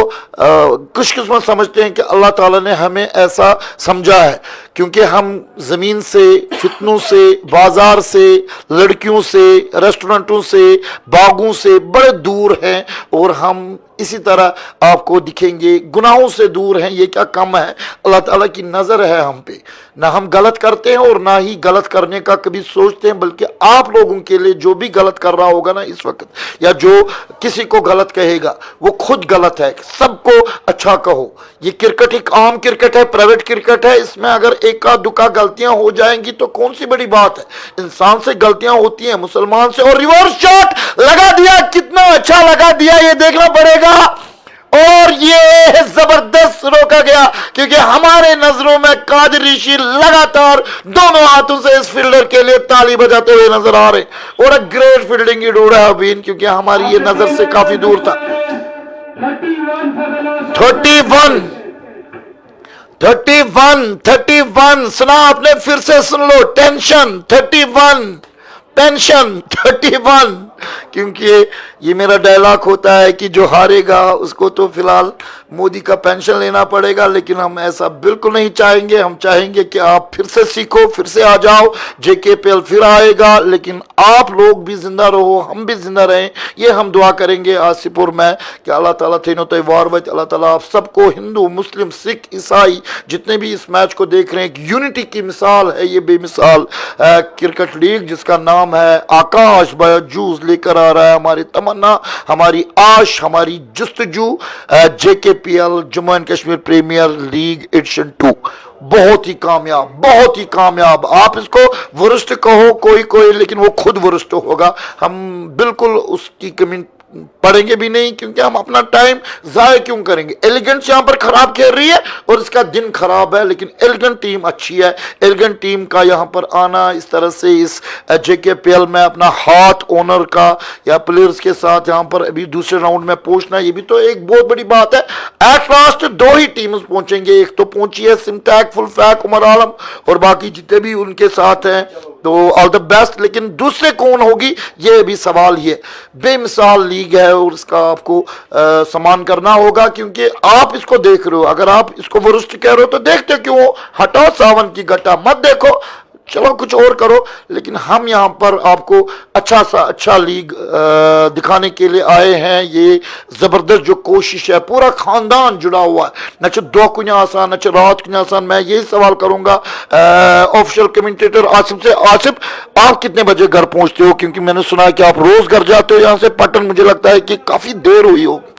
खुशकिस्मत समझते हैं कि अल्लाह ताला ने हमें ऐसा समझा है, क्योंकि हम जमीन से, फितनों से, बाजार से, लड़कियों से, रेस्टोरेंटों से, बागों से बड़े दूर हैं और हम इसी तरह आपको दिखेंगे गुनाहों से दूर हैं। ये क्या कम है, अल्लाह ताला की नजर है हम पे। ना हम गलत करते हैं और ना ही गलत करने का कभी सोचते हैं, बल्कि आप लोगों के लिए जो भी गलत कर रहा होगा ना इस वक्त, या जो किसी को गलत कहेगा वो खुद गलत है। सबको अच्छा कहो। ये क्रिकेट एक आम क्रिकेट है, प्राइवेट क्रिकेट है। इसमें अगर एका दुका गलतियां हो जाएंगी तो कौन सी बड़ी बात है। इंसान से गलतियां होती हैं, मुसलमान से। और रिवर्स शॉट लगा दिया, कितना अच्छा लगा दिया ये देखना पड़ेगा। और ये जबरदस्त रोका गया क्योंकि हमारे नजरों में कादिर ऋषि लगातार दोनों हाथों से इस फील्डर के लिए ताली बजाते हुए नजर आ रहे। और ग्रेट फील्डिंग ही ढूंढा है अभी, क्योंकि हमारी ये नजर से काफी दूर था। 31 सुना आपने, फिर से सुन लो। टेंशन 31 टेंशन 31, क्योंकि ये मेरा डायलॉग होता है कि जो हारेगा उसको तो फिलहाल मोदी का पेंशन लेना पड़ेगा, लेकिन हम ऐसा बिल्कुल नहीं चाहेंगे। हम चाहेंगे कि आप फिर से सीखो, फिर से आ जाओ। JKPL फिर आएगा, लेकिन आप लोग भी जिंदा रहो, हम भी जिंदा रहें, ये हम दुआ करेंगे आसिफपुर में कि अल्लाह ताला थीनो तो वार वच, अल्लाह ताला आप सबको, हिंदू मुस्लिम सिख ईसाई जितने भी इस मैच को देख रहे हैं, एक यूनिटी की मिसाल है ये बेमिसाल क्रिकेट लीग जिसका नाम है आकाश बायजूज लीग। लेकर आ रहा है, हमारी तमन्ना, हमारी आश, हमारी जुस्तजू JKPL Jammu and Kashmir premier league edition 2 बहुत ही कामयाब, बहुत ही कामयाब। आप इसको वरिष्ठ कहो कोई, लेकिन वो खुद वरिष्ठ होगा। हम बिल्कुल उसकी कमी पढ़ेंगे भी नहीं, क्योंकि हम अपना टाइम जाया क्यों करेंगे। एलिगेंट यहां पर खराब खेल रही है और इसका दिन खराब है, लेकिन एलिगेंट टीम अच्छी है। एलिगेंट टीम का यहां पर आना इस तरह से इस JKPL में अपना हाथ ओनर का या प्लेयर्स के साथ यहां पर अभी दूसरे राउंड में पहुंचना, ये भी तो एक बहुत बड़ी बात है। एट लास्ट 2 ही टीम्स पहुंचेंगे, एक तो पहुंची है सिमटैक, फुल फैक, उमर आलम और बाकी जितने भी उनके साथ हैं, तो ऑल द बेस्ट। लेकिन दूसरे कौन होगी ये भी सवाल ही है। बेमिसाल लीग है और इसका आपको सम्मान करना होगा, क्योंकि आप इसको देख रहे हो। अगर आप इसको वरिष्ठ कह रहे हो तो देखते क्यों हो? हटाओ सावन की घटा, मत देखो, चलो कुछ और करो। लेकिन हम यहाँ पर आपको अच्छा लीग दिखाने के लिए आए हैं। ये जबरदस्त जो कोशिश है, पूरा खानदान जुड़ा हुआ है, न दो कुछ आसान, न रात कुछ आसान। मैं यही सवाल करूंगा ऑफिशियल कमेंटेटर आसिफ से। आसिफ, आप कितने बजे घर पहुंचते हो? क्योंकि मैंने सुना है कि आप रोज घर जाते हो यहाँ से पटन, मुझे लगता है कि काफी देर हुई होगी।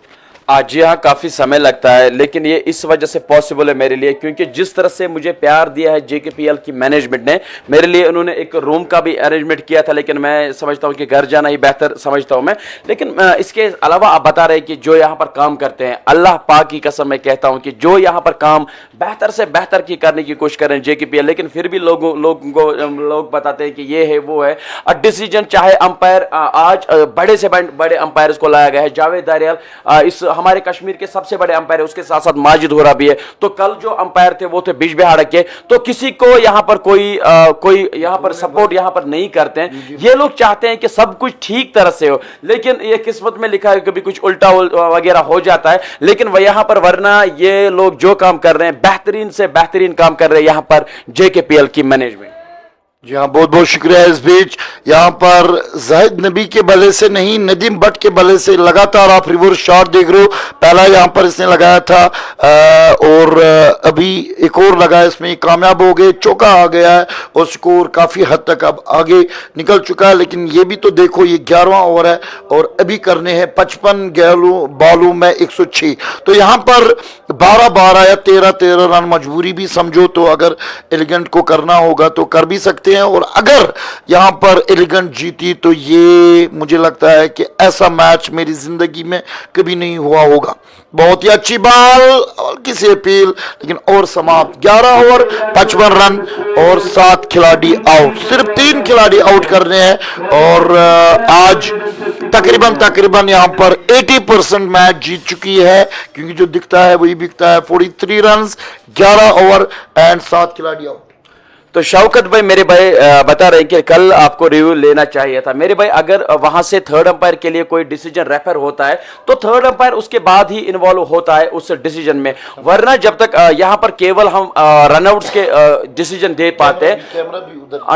आज यहाँ काफी समय लगता है, लेकिन ये इस वजह से पॉसिबल है मेरे लिए, क्योंकि जिस तरह से मुझे प्यार दिया है JKPL की मैनेजमेंट ने मेरे लिए, उन्होंने एक रूम का भी अरेंजमेंट किया था। लेकिन मैं समझता हूँ कि घर जाना ही बेहतर समझता हूँ मैं। लेकिन इसके अलावा आप बता रहे हैं कि जो यहाँ पर काम करते हैं, अल्लाह पाक की कसम मैं कहता हूँ कि जो यहाँ पर काम बेहतर से बेहतर की करने की कोशिश कर रहे हैं JKPL, लेकिन फिर भी लोग बताते हैं कि ये है वो है। डिसीजन चाहे अंपायर, आज बड़े से बड़े अंपायर्स को लाया गया है। जावेद दारियाल इस हमारे कश्मीर के सबसे बड़े अंपायर है, उसके साथ साथ माजिद होरा भी है। तो कल जो अंपायर थे वो थे बिजबिहाड़ा के। तो किसी को यहाँ पर कोई यहाँ पर सपोर्ट यहाँ पर नहीं करते हैं। ये लोग चाहते हैं कि सब कुछ ठीक तरह से हो, लेकिन ये किस्मत में लिखा है, कभी कुछ उल्टा वगैरह हो जाता है। लेकिन वह यहाँ पर, वरना ये लोग जो काम कर रहे हैं बेहतरीन से बेहतरीन काम कर रहे हैं यहाँ पर JKPL की मैनेजमेंट। जी हाँ, बहुत बहुत शुक्रिया। इस बीच यहाँ पर जाहिद नबी के बल्ले से नहीं, नदीम भट्ट के बल्ले से लगातार आप रिवर्स शॉट देख रहे हो। पहला यहाँ पर इसने लगाया था और अभी एक और लगाया, इसमें कामयाब हो गए, चौका आ गया है और स्कोर काफी हद तक अब आगे निकल चुका है। लेकिन ये भी तो देखो, ये 11वां ओवर है और अभी करने हैं 55 बॉलों में 106। तो यहाँ पर 12-12 या 13-13 रन मजबूरी भी समझो तो अगर एलिगेंट को करना होगा तो कर भी सकते हैं। और अगर यहां पर एलिगेंट जीती तो ये मुझे लगता है कि ऐसा मैच मेरी जिंदगी में कभी नहीं हुआ होगा। बहुत ही अच्छी बॉल और किसी अपील, लेकिन और समाप्त। 11 ओवर 55 रन और 7 खिलाड़ी आउट, सिर्फ 3 खिलाड़ी आउट कर रहे हैं। और आज तकरीबन यहां पर 80% मैच जीत चुकी है, क्योंकि जो दिखता है वही बिकता है। 43 रन, 11 ओवर एंड 7 खिलाड़ी आउट। तो शौकत भाई, मेरे भाई बता रहे हैं कि कल आपको रिव्यू लेना चाहिए था। मेरे भाई, अगर वहां से थर्ड अंपायर के लिए कोई डिसीजन रेफर होता है तो थर्ड अंपायर उसके बाद ही इन्वॉल्व होता है उस डिसीजन में, वरना जब तक यहां पर केवल हम रनआउट्स के डिसीजन दे पाते हैं।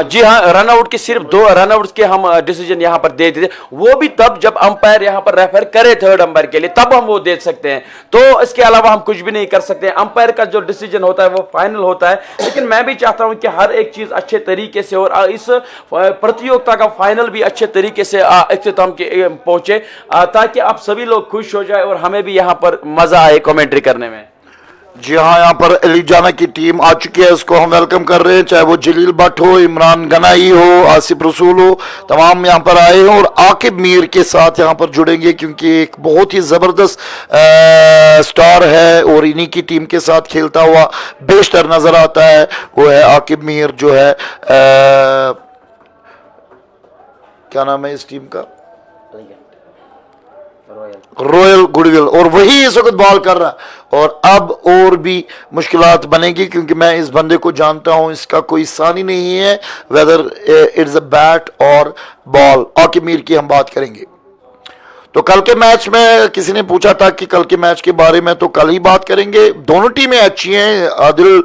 जी हाँ, रनआउट के सिर्फ 2 रनआउट्स के हम डिसीजन यहां पर दे देते, वो भी तब जब अंपायर यहां पर रेफर करे थर्ड अंपायर के लिए, तब हम वो दे सकते हैं। तो इसके अलावा हम कुछ भी नहीं कर सकते। अंपायर का जो डिसीजन होता है वो फाइनल होता है। लेकिन मैं भी चाहता हूं कि हर एक चीज अच्छे तरीके से और इस प्रतियोगिता का फाइनल भी अच्छे तरीके से इख्तिताम के पहुंचे, ताकि आप सभी लोग खुश हो जाए और हमें भी यहां पर मजा आए कमेंट्री करने में। जी हाँ, यहाँ पर अली जाना की टीम आ चुकी है, उसको हम वेलकम कर रहे हैं। चाहे वो जलील भट्ट हो, इमरान गनाई हो, आसिफ रसूल हो, तमाम यहाँ पर आए हैं और आकिब मीर के साथ यहाँ पर जुड़ेंगे, क्योंकि एक बहुत ही जबरदस्त स्टार है और इन्हीं की टीम के साथ खेलता हुआ बेशतर नजर आता है। वो है आकिब मीर, जो है क्या नाम है इस टीम का, रॉयल गुडविल, और वही इस वक्त बॉल कर रहा है। और अब और भी मुश्किलात बनेगी, क्योंकि मैं इस बंदे को जानता हूं, इसका कोई सानी नहीं है, वेदर इट्स अ बैट और बॉल। आकिब मीर की हम बात करेंगे। तो कल के मैच में किसी ने पूछा था कि कल के मैच के बारे में, तो कल ही बात करेंगे। दोनों टीमें अच्छी हैं। आदिल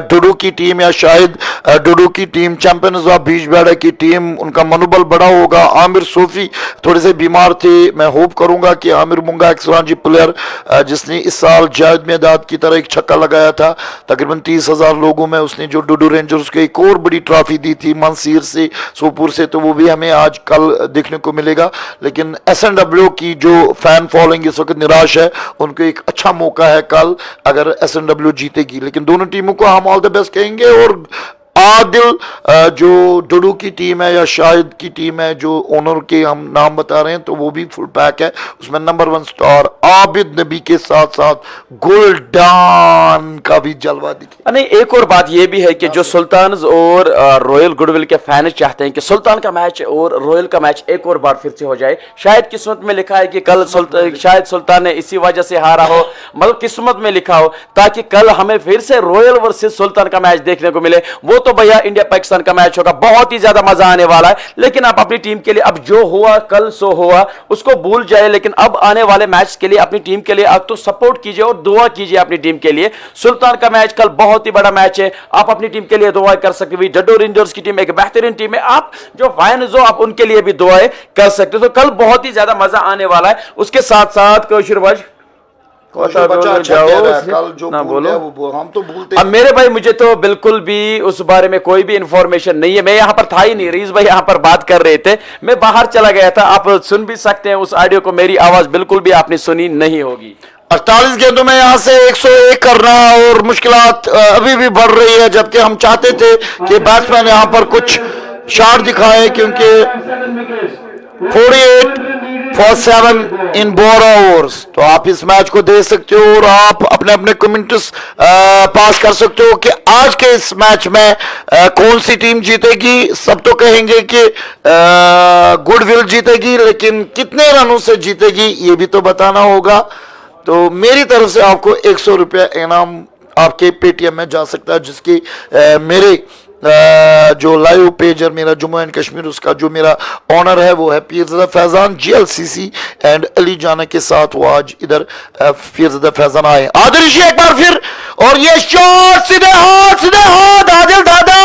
डुडू की टीम या शाहिद डुडू की टीम, चैंपियंस ऑफ बीजबेड़ा की टीम, उनका मनोबल बड़ा होगा। आमिर सूफी थोड़े से बीमार थे, मैं होप करूंगा कि आमिर मुंगा एक रांची प्लेयर जिसने इस साल जावेद मेदाद की तरह एक छक्का लगाया था, तकरीबन 30,000 लोगों में उसने जो डुडू रेंजर्स को एक और बड़ी ट्रॉफी दी थी मंसीर से, सोपुर से, तो वो भी हमें आज कल देखने को मिलेगा। लेकिन SNW की जो फैन फॉलोइंग इस वक्त निराश है, उनको एक अच्छा मौका है कल अगर SNW जीतेगी। लेकिन दोनों टीमों को हम ऑल द बेस्ट कहेंगे। और आदिल जो डुडू की टीम है या शाहिद की टीम है, जो ओनर के हम नाम बता रहे हैं, तो वो भी फुल पैक है। उसमें नंबर 1 स्टार आबिद नबी के साथ साथ गुलडान का भी जलवा दिखे। नहीं, एक और बात यह भी है कि जो सुल्तान और रॉयल गुडविल के फैन चाहते हैं कि सुल्तान का मैच और रॉयल का मैच एक और बार फिर से हो जाए। शायद किस्मत में लिखा है कि कल शायद सुल्तान ने इसी वजह से हारा हो, मतलब किस्मत में लिखा हो, ताकि कल हमें फिर से रॉयल वर्सेस सुल्तान का मैच देखने को मिले। वो तो भैया इंडिया पाकिस्तान का मैच होगा, बहुत ही ज्यादा मजा आने वाला है। लेकिन आप अपनी टीम के लिए, अब जो हुआ कल सो हुआ, उसको भूल जाए। लेकिन अब आने वाले मैच के लिए अपनी टीम के लिए आप तो सपोर्ट कीजिए और दुआ कीजिए अपनी टीम के लिए। सुल्तान का मैच कल बहुत ही बड़ा मैच है, आप अपनी टीम के लिए दुआ कर सकते हैं। डडो रेंजर्स की टीम एक बेहतरीन टीम है, आप जो फैंस हो आप उनके लिए भी दुआएं कर सकते हो। तो कल बहुत ही ज्यादा मजा आने वाला है। उसके साथ साथ कौशर भाई बच्चा अच्छा कह रहा है, कल जो ना बोलो, वो हम तो भूलते अब मेरे भाई मुझे तो बिल्कुल भी उस बारे में कोई भी इंफॉर्मेशन नहीं है। मैं यहां पर था ही नहीं, रीज भाई यहां पर बात कर रहे थे, मैं बाहर चला गया था। आप सुन भी सकते हैं उस ऑडियो को, मेरी आवाज बिल्कुल भी आपने सुनी नहीं होगी। 48 गेंदों में यहां से 101 करना और मुश्किलात अभी भी बढ़ रही है, जबकि हम चाहते थे कि बैट्समैन यहां पर कुछ शॉट दिखाए, क्योंकि 48 for 7 इन 4 ओवर्स। तो आप इस मैच को देख सकते हो और आप अपने अपने कमेंट्स पास कर सकते हो कि आज के इस मैच में कौन सी टीम जीतेगी। सब तो कहेंगे कि गुडविल जीतेगी, लेकिन कितने रनों से जीतेगी ये भी तो बताना होगा। तो मेरी तरफ से आपको 100 रुपया इनाम आपके पेटीएम में जा सकता है, जिसकी मेरे जो लाइव पेज है मेरा जम्मू एंड कश्मीर, उसका जो मेरा ऑनर है वो है पीरज़ादा फैजान GLCC एंड अली जाना के साथ। वो आज इधर पीरज़ादा फैजान आए। आदिल ऋषि एक बार फिर, और ये शॉट सीधे हाथ आदिल दादा,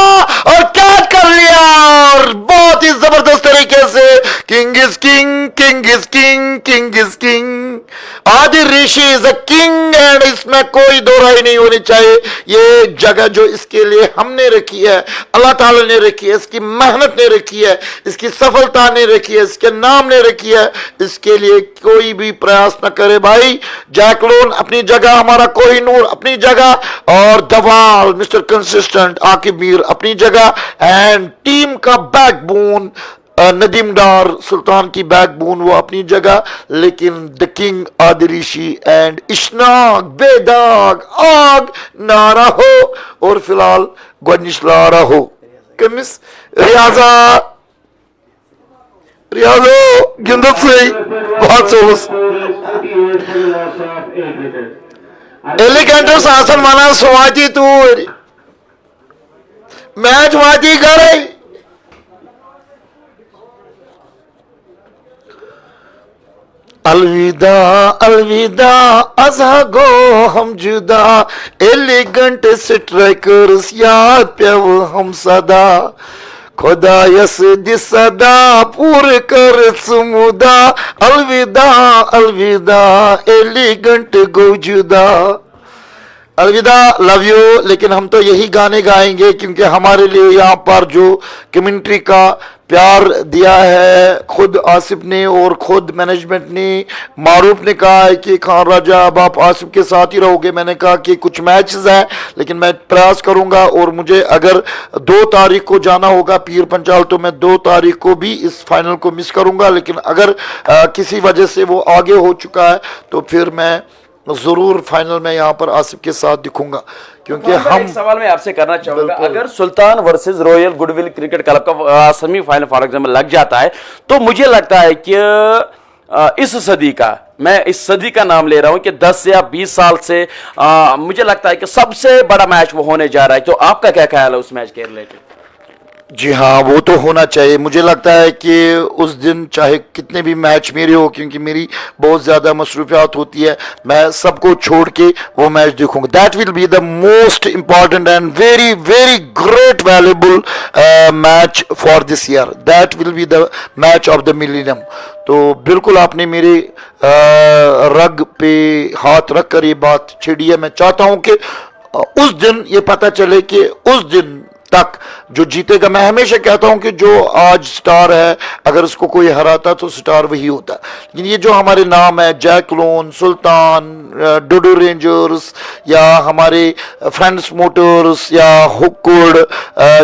और कैच कर लिया, और बहुत ही जबरदस्त तरीके से। King is king, king is king, king is king. Adil Rishi is a king and इसमें कोई दो राय नहीं होनी चाहिए। ये जगह जो इसके लिए हमने रखी है, अल्लाह ताला ने रखी है, इसकी मेहनत ने रखी है, इसकी सफलता ने रखी है, इसके नाम ने रखी है, इसके लिए कोई भी प्रयास न करे भाई। जैकलोन अपनी जगह, हमारा कोहिनूर अपनी जगह, और दवाल मिस्टर कंसिस्टेंट आकिब मीर अपनी जगह, एंड टीम का बैकबोन नदीम डार सुल्तान की बैकबोन वो अपनी जगह। लेकिन the king Adil Rishi and इश्नाक बेदाग आग नारा हो, और फिलहाल गोनिश लारा हो कमिस रियाजो गिंदत से बहुत सोलस एलिगेंटर शासन माना सुवाती तूर मैच वाती करे। अलविदा अलविदा अज़ा गो हम जुदा, एलिगेंट स्ट्राइकर्स याद प्याव हम सदा, खुदा यस दिसदा पूर कर समुदा, अलविदा अलविदा एलिगेंट गो जुदा। अलविदा, लव यू। लेकिन हम तो यही गाने गाएंगे क्योंकि हमारे लिए यहाँ पर जो कमेंट्री का प्यार दिया है खुद आसिफ ने और खुद मैनेजमेंट ने। मारूफ ने कहा है कि खान राजा अब आप आसिफ के साथ ही रहोगे। मैंने कहा कि कुछ मैचेस हैं, लेकिन मैं प्रयास करूंगा, और मुझे अगर 2 तारीख को जाना होगा पीर पंचाल तो मैं 2 तारीख को भी इस फाइनल को मिस करूंगा। लेकिन अगर किसी वजह से वो आगे हो चुका है तो फिर मैं जरूर फाइनल में यहाँ पर आसिफ के साथ दिखूंगा, क्योंकि हम एक सवाल मैं आपसे करना चाहूंगा, अगर Sultan versus Royal Goodwill Cricket Club का सेमीफाइनल फॉर एग्जाम्पल लग जाता है, तो मुझे लगता है कि इस सदी का, मैं इस सदी का नाम ले रहा हूं कि 10 या 20 साल से मुझे लगता है कि सबसे बड़ा मैच वो होने जा रहा है। तो आपका क्या ख्याल है उस मैच के रिलेटेड? जी हाँ, वो तो होना चाहिए। मुझे लगता है कि उस दिन चाहे कितने भी मैच मेरे हो, क्योंकि मेरी बहुत ज़्यादा मसरूफियात होती है, मैं सबको छोड़ के वो मैच देखूंगा। That will be the most important and very very great valuable match for this year. That will be the match of the millennium. तो बिल्कुल आपने मेरे रग पे हाथ रख कर ये बात छेड़ी है। मैं चाहता हूं कि उस दिन ये पता चले कि उस दिन तक जो जीतेगा। मैं हमेशा कहता हूं कि जो आज स्टार है, अगर उसको कोई हराता तो स्टार वही होता। लेकिन ये जो हमारे नाम है, जैक लोन, सुल्तान, डोडो रेंजर्स, या हमारे फ्रेंड्स मोटर्स, या हुक्कुड,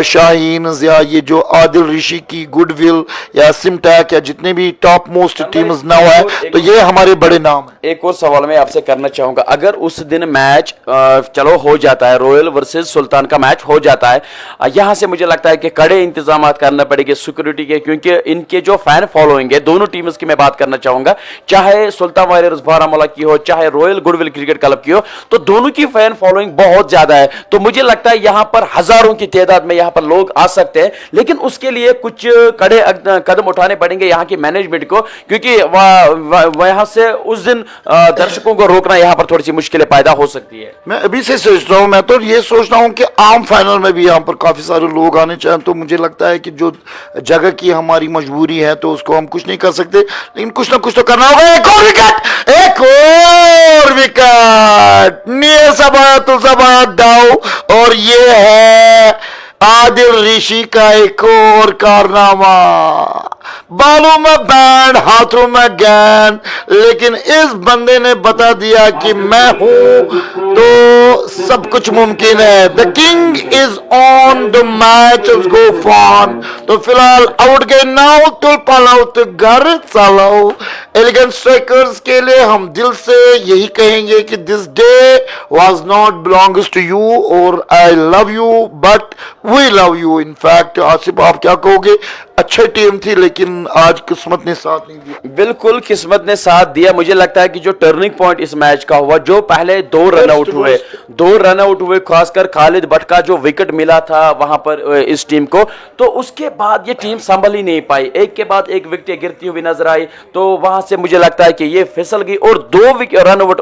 शाहीन, या ये जो आदिल ऋषि की गुडविल, या सिमटैक, या जितने भी टॉप मोस्ट टीम्स नाउ है, तो ये हमारे बड़े नाम है। एक और सवाल मैं आपसे करना चाहूंगा, अगर उस दिन मैच चलो हो जाता है, रॉयल वर्सेस सुल्तान का मैच हो जाता है, यहां से मुझे लगता है कि कड़े इंतजाम करना पड़ेंगे सिक्योरिटी के, क्योंकि इनके जो फैन फॉलोइंग है दोनों टीम्स की मैं बात करना चाहूंगा, चाहे सुल्तान वारियर्स बारामूला की हो, चाहे रॉयल गुडविल क्रिकेट क्लब की हो, तो दोनों की फैन फॉलोइंग बहुत ज्यादा है। तो मुझे लगता है यहां पर हजारों की तादाद में यहां पर लोग आ सकते हैं, लेकिन उसके लिए कुछ कड़े कदम उठाने पड़ेंगे यहां की मैनेजमेंट को, क्योंकि वहां से उस दिन दर्शकों को रोकना यहां पर थोड़ी सी मुश्किलें पैदा हो सकती है। मैं अभी से सोच रहा हूँ, मैं तो ये सोच रहा हूँ कि आम फाइनल में भी यहाँ पर काफी सारे लोग आने चाहिए। तो मुझे लगता है कि जो जगह की हमारी मजबूरी है, तो उसको हम कुछ नहीं कर सकते, लेकिन कुछ ना कुछ तो करना होगा। एक और विकेट, एक और विकेट, निये सबा तुलसाबा दाओ, और ये है आदिल ऋषि का एक और कारनामा। बालों में बैंड, हाथों में गेंद, लेकिन इस बंदे ने बता दिया कि मैं हूं तो सब कुछ मुमकिन है। The king is on, the match is go fawn. तो फिलहाल आउट गए नाउ, तुल पालाओ तो घर चलाओ। एलिगेंट स्ट्राइकर्स के लिए हम दिल से यही कहेंगे कि this day was not belongs to you, और I love you, but we love you. In fact Asif, आप क्या कहोगे? अच्छी टीम थी, लेकिन आज किस्मत ने साथ नहीं दिया। बिल्कुल किस्मत ने साथ दिया। मुझे लगता है कि जो टर्निंग पॉइंट इस मैच का हुआ, जो पहले दो रन आउट हुए, खासकर खालिद भट्ट का जो विकेट मिला था वहां पर इस टीम को, तो उसके बाद ये टीम संभल ही नहीं पाई, एक के बाद एक विकेट गिरती हुई नजर आई। तो वहां से मुझे लगता है कि ये फिसल गई, और दो रन आउट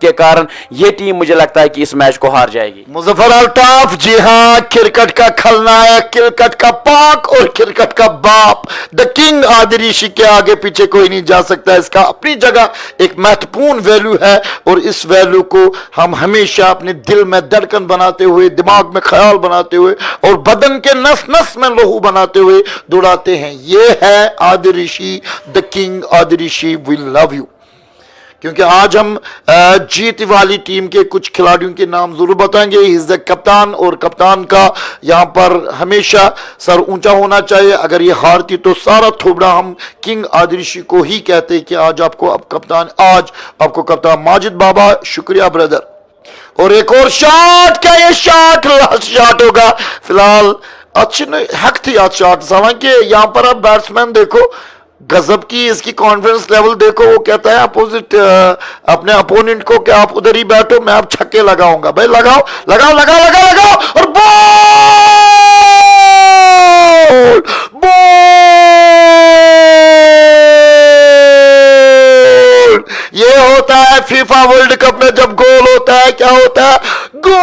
के कारण ये टीम मुझे लगता है कि इस मैच को हार जाएगी। मुजफ्फर अल्ताफ, जी हाँ, क्रिकेट का खलनायक, क्रिकेट का पाक और क्रिकेट का बाप, द किंग आदिल ऋषि के आगे पीछे कोई नहीं जा सकता। इसका अपनी जगह एक महत्वपूर्ण वैल्यू है, और इस वैल्यू को हम हमेशा अपने दिल में धड़कन बनाते हुए, दिमाग में ख्याल बनाते हुए, और बदन के नस नस में लहू बनाते हुए दौड़ाते हैं। ये है Adil Rishi, the king Adil Rishi, we love you. क्योंकि आज हम जीत वाली टीम के कुछ खिलाड़ियों के नाम जरूर बताएंगे। इज द कप्तान, और कप्तान का यहाँ पर हमेशा सर ऊंचा होना चाहिए। अगर ये हारती तो सारा थोबड़ा हम किंग आदिल ऋषि को ही कहते कि आज आपको कप्तान माजिद बाबा, शुक्रिया ब्रदर। और एक और शॉट, क्या ये शॉट लास्ट शॉट होगा? फिलहाल अच्छी हक थी आज शॉट। हालांकि यहाँ पर आप बैट्समैन देखो, गजब की इसकी कॉन्फिडेंस लेवल देखो। वो कहता है अपोजिट अपने अपोनेंट को कि आप उधर ही बैठो, मैं आप छक्के लगाऊंगा। भाई लगाओ लगाओ लगाओ लगाओ लगाओ, और बॉल बॉल। ये होता है फीफा वर्ल्ड कप में जब गोल होता है, क्या होता है? गोल,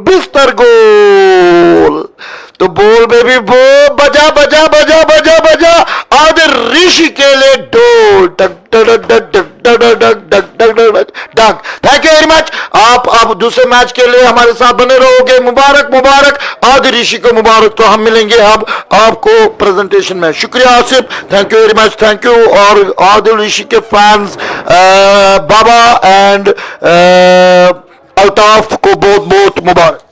बिस्तर गोल। तो बोल बेबी बो, बजा बजा बजा बजा बजा, आदिल ऋषि के लिए डोल, डग डग डग डग डग डग डग डग डग डग। Thank you very much. आप दूसरे मैच के लिए हमारे साथ बने रहोगे। मुबारक मुबारक, आदिल ऋषि को मुबारक। तो हम मिलेंगे अब आपको प्रेजेंटेशन में। शुक्रिया Asif, thank you very much, thank you. और आदिल ऋषि के फैंस बाबा एंड अल्ताफ को बहुत बहुत मुबारक।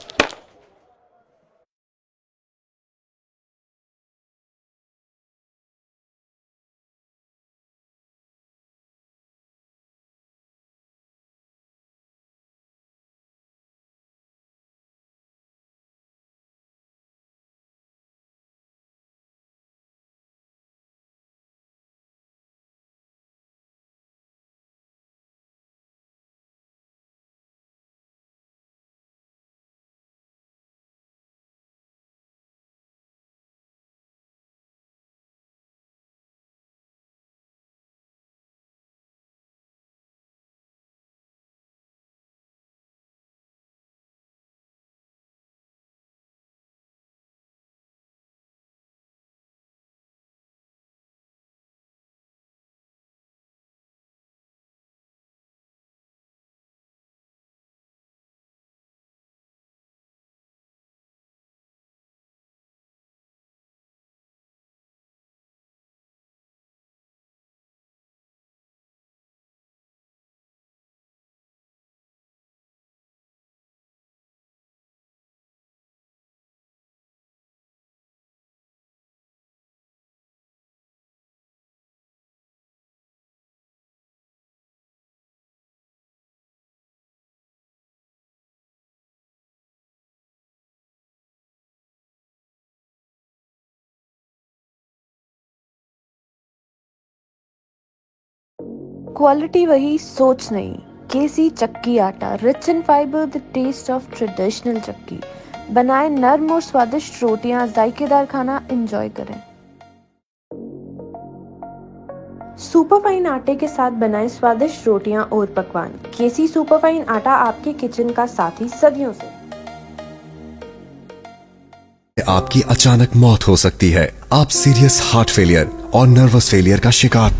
क्वालिटी वही, सोच नहीं। केसी चक्की आटा, rich in fibre, the taste of traditional चक्की। बनाएं नरम और स्वादिष्ट रोटियां, जायकेदार खाना एंजॉय करें। सुपरफाइन आटे के साथ बनाएं स्वादिष्ट रोटियां और पकवान। केसी सुपरफाइन आटा आपके किचन का साथी सदियों से। आपकी अचानक मौत हो सकती है। आप सीरियस हार्ट फेलियर और नर्वस फेलियर का शिकार।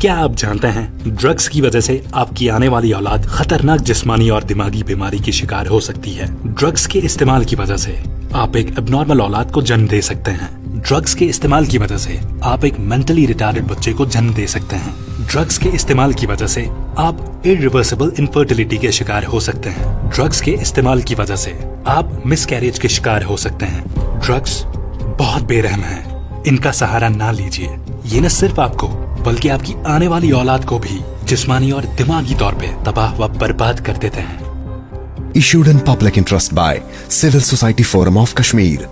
क्या आप जानते हैं ड्रग्स की वजह से आपकी आने वाली औलाद खतरनाक जिस्मानी और दिमागी बीमारी की शिकार हो सकती है। ड्रग्स के इस्तेमाल की वजह से आप एक एबनॉर्मल औलाद को जन्म दे सकते हैं। ड्रग्स के इस्तेमाल की वजह से आप एक मेंटली रिटार्डेड बच्चे को जन्म दे सकते हैं। ड्रग्स के इस्तेमाल की वजह से आप इरिवर्सिबल इनफर्टिलिटी के शिकार हो सकते हैं। ड्रग्स के इस्तेमाल की वजह से आप मिसकैरेज के शिकार हो सकते हैं। ड्रग्स बहुत बेरहम हैं। इनका सहारा ना लीजिए। ये न सिर्फ आपको बल्कि आपकी आने वाली औलाद को भी जिस्मानी और दिमागी तौर पे तबाह व बर्बाद कर देते हैं। Issued in public interest by Civil Society Forum of Kashmir.